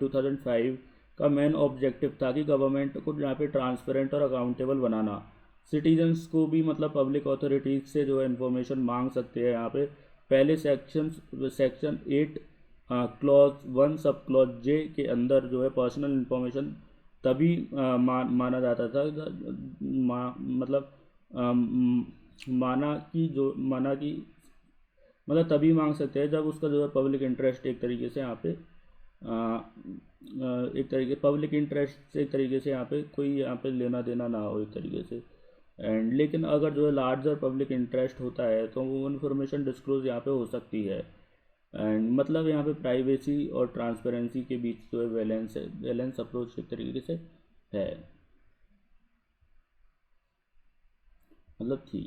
2005 का मेन ऑब्जेक्टिव था कि गवर्नमेंट को यहाँ पे ट्रांसपेरेंट और अकाउंटेबल बनाना। सिटीजन्स को भी मतलब पब्लिक अथॉरिटीज से जो है इन्फॉर्मेशन मांग सकते हैं। यहाँ पे पहले सेक्शन 8 क्लॉज 1 सब क्लॉज जे के अंदर जो है पर्सनल इन्फॉर्मेशन तभी माना जाता था माना कि मतलब तभी मांग सकते हैं जब उसका जो है पब्लिक इंटरेस्ट एक तरीके से यहाँ पे पब्लिक इंटरेस्ट से एक तरीके से यहाँ पे कोई यहाँ पे लेना देना ना हो एक तरीके से। एंड लेकिन अगर जो है लार्जर पब्लिक इंटरेस्ट होता है तो वो इन्फॉर्मेशन डिस्क्लोज यहाँ पे हो सकती है। एंड मतलब यहाँ पे प्राइवेसी और ट्रांसपेरेंसी के बीच जो है बैलेंस अप्रोच एक तरीके से है मतलब थी।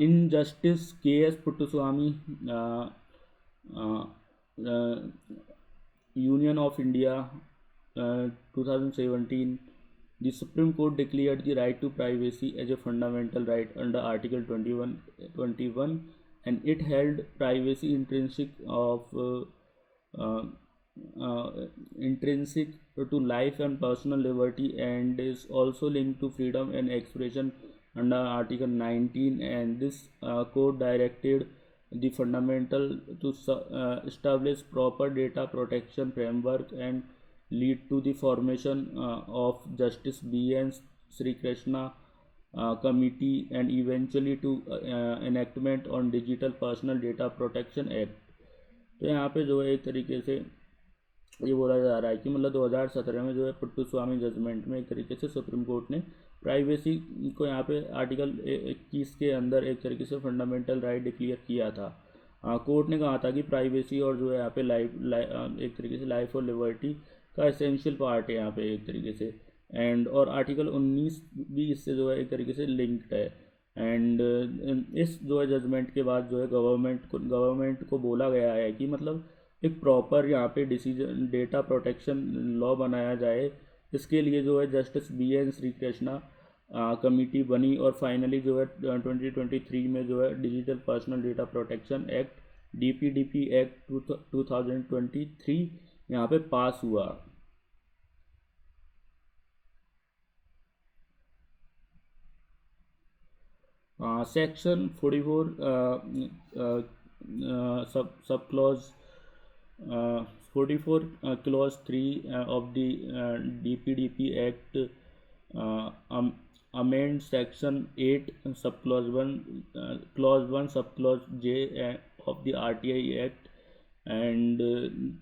In Justice K.S. Puttaswamy, Union of India, 2017, the Supreme Court declared the right to privacy as a fundamental right under Article 21, and it held privacy intrinsic to life and personal liberty, and is also linked to freedom and expression under Article 19, and this court directed the fundamental to establish proper data protection framework and lead to the formation of Justice B.N. Sri Krishna committee, and eventually to enactment on Digital Personal Data Protection Act। तो यहाँ पे जो है एक तरीके से ये बोला जा रहा है कि मतलब 2017 में जो है पुट्टुस्वामी जजमेंट में एक तरीके से सुप्रीम कोर्ट ने प्राइवेसी को यहाँ पे आर्टिकल 21 के अंदर एक तरीके से फंडामेंटल राइट डिक्लेयर किया था। कोर्ट ने कहा था कि प्राइवेसी और जो है यहाँ पे एक तरीके से लाइफ और लिबर्टी का एसेंशियल पार्ट है यहाँ पे एक तरीके से। एंड और आर्टिकल 19 भी इससे जो है एक तरीके से लिंक्ड है। एंड इस जो है जजमेंट के बाद जो है गवर्नमेंट को बोला गया है कि मतलब एक प्रॉपर यहाँ पे डिसीजन डेटा प्रोटेक्शन लॉ बनाया जाए। इसके लिए जो है justice B.N. Shri Krishna committee बनी और फाइनली जो है 2023 में जो है digital personal data protection act DPDP act 2023 यहाँ पे पास हुआ। Section 44 sub clause 44 clause 3 of the DPDP Act amend section 8 subclause 1 clause 1 subclause J of the RTI Act, and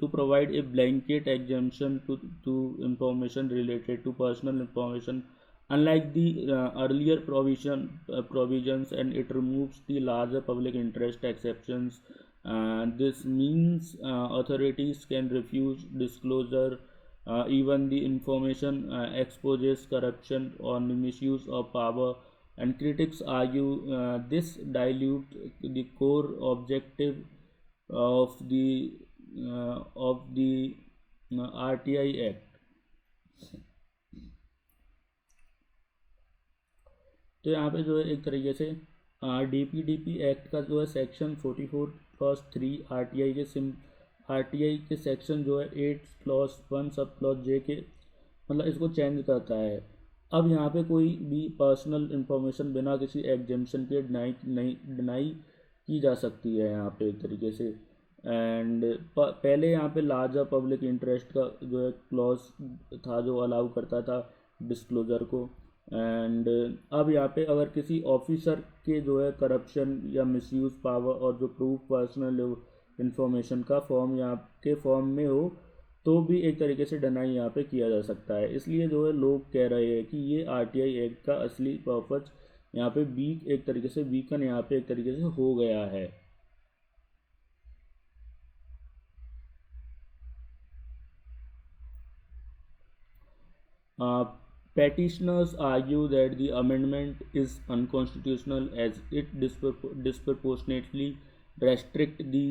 to provide a blanket exemption to information related to personal information unlike the earlier provisions, and it removes the larger public interest exceptions. This means authorities can refuse disclosure even the information exposes corruption or misuse of power, and critics argue this dilute the core objective of the RTI Act। तो यहाँ पे जो है एक तरीके से DPDP act का जो है सेक्शन 44 क्लॉज 3 आरटीआई के सेक्शन जो है 8 क्लॉज 1 सब क्लॉज J के मतलब इसको चेंज करता है। अब यहाँ पे कोई भी पर्सनल इंफॉर्मेशन बिना किसी एग्जेम्पशन के डिनाई की जा सकती है यहाँ पे एक तरीके से। एंड पहले यहाँ पे लार्जर पब्लिक इंटरेस्ट का जो है क्लॉज था जो अलाउ करता था डिस्क्लोजर को। एंड अब यहाँ पे अगर किसी ऑफिसर के जो है करप्शन या मिसयूज पावर और जो प्रूफ पर्सनल इंफॉर्मेशन का फॉर्म यहाँ के फॉर्म में हो तो भी एक तरीके से डिनाई यहाँ पे किया जा सकता है। इसलिए जो है लोग कह रहे हैं कि ये आरटीआई एक्ट का असली पर्पस यहाँ पे एक तरीके से वीकन यहाँ पे एक तरीके से हो गया है। Petitioners argue that the amendment is unconstitutional as it disproportionately restrict the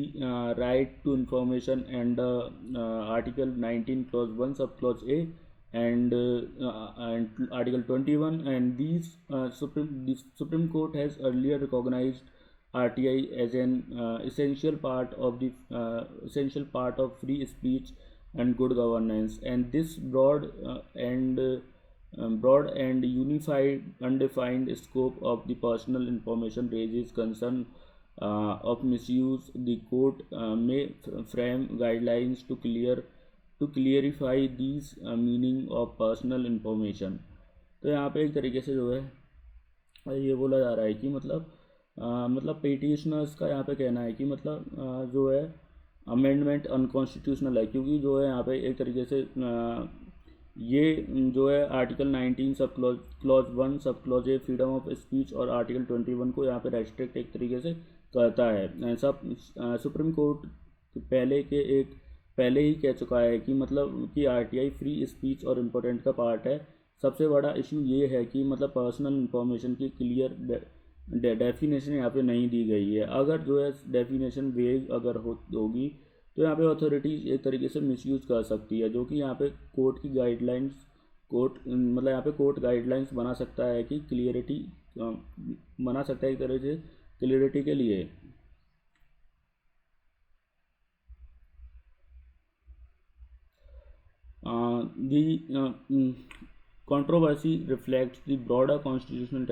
right to information and Article 19 clause 1 subclause A and Article 21, and the Supreme Court has earlier recognized RTI as an essential part of free speech and good governance, and this broad and unified undefined scope of the personal information raises concern of misuse. The court may frame guidelines to clarify these meaning of personal information। तो यहाँ पे एक तरीके से जो है ये बोला जा रहा है कि मतलब पेटिशनर्स का यहाँ पे कहना है कि जो है अमेंडमेंट अनकॉन्स्टिट्यूशनल है, क्योंकि जो है यहाँ पे एक तरीके से ये जो है article 19 sub clause 1 sub clause A freedom of speech और आर्टिकल 21 को यहाँ पे रेस्ट्रिक्ट एक तरीके से करता है। सुप्रीम कोर्ट पहले ही कह चुका है कि आरटीआई फ्री स्पीच और इम्पोर्टेंट का पार्ट है। सबसे बड़ा इशू ये है कि पर्सनल इंफॉर्मेशन की क्लियर डेफिनेशन यहाँ पे नहीं दी गई है। अगर जो है डेफिनेशन वेग अगर होगी तो यहाँ पे अथॉरिटीज एक तरीके से मिसयूज़ कर सकती है, जो कि यहाँ पे कोर्ट गाइडलाइंस बना सकता है कि क्लियरिटी बना सकता है एक तरह से क्लियरिटी के लिए। The controversy reflects the broader constitutional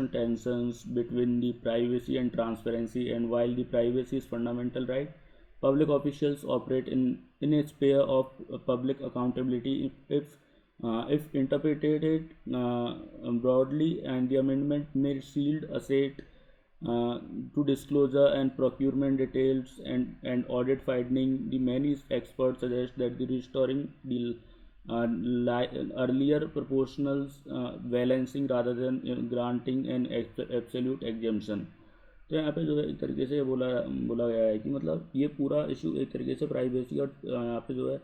tensions between the privacy and transparency, and while the privacy is fundamental right, public officials operate in a sphere of public accountability if interpreted broadly, and the amendment may shield asset to disclosure and procurement details and audit finding. The many experts suggest that the restoring the earlier proportional balancing rather than granting an absolute exemption। तो यहाँ पे जो है एक तरीके से बोला गया है कि ये पूरा इशू एक तरीके से प्राइवेसी और यहाँ पे जो है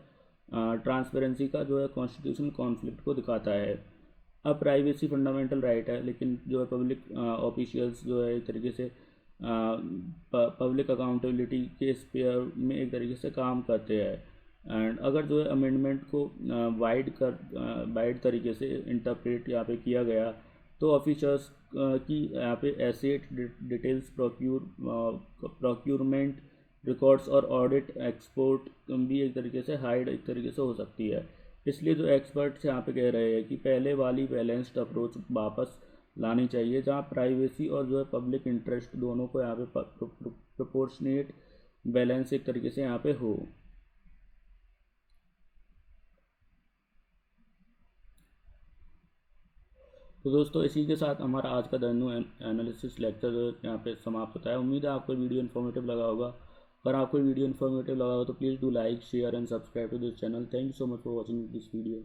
ट्रांसपेरेंसी का जो है कॉन्स्टिट्यूशनल कॉन्फ्लिक्ट को दिखाता है। अब प्राइवेसी फंडामेंटल राइट है, लेकिन जो है पब्लिक ऑफिशियल्स जो है एक तरीके से पब्लिक अकाउंटेबिलिटी के स्पेयर में एक तरीके से काम करते हैं। एंड अगर जो है अमेंडमेंट को वाइड तरीके से इंटरप्रेट यहाँ पे किया गया तो ऑफिसर्स की यहाँ पे एसेट डिटेल्स प्रोक्यूरमेंट रिकॉर्ड्स और ऑडिट एक्सपोर्ट भी एक तरीके से हाइड एक तरीके से हो सकती है। इसलिए जो एक्सपर्ट्स यहाँ पे कह रहे हैं कि पहले वाली बैलेंस्ड अप्रोच वापस लानी चाहिए, जहाँ प्राइवेसी और जो है पब्लिक इंटरेस्ट दोनों को यहाँ पे प्रोपोर्शनेट बैलेंस एक तरीके से यहाँ पे हो। तो दोस्तों इसी के साथ हमारा आज का धनु एनालिसिस लेक्चर जो यहाँ पे समाप्त होता है। उम्मीद है आपको वीडियो इन्फॉर्मेटिव लगा होगा। अगर आपको वीडियो इन्फॉर्मेटिव लगा हो तो please do like share and subscribe to this channel. Thank you so much for watching this video.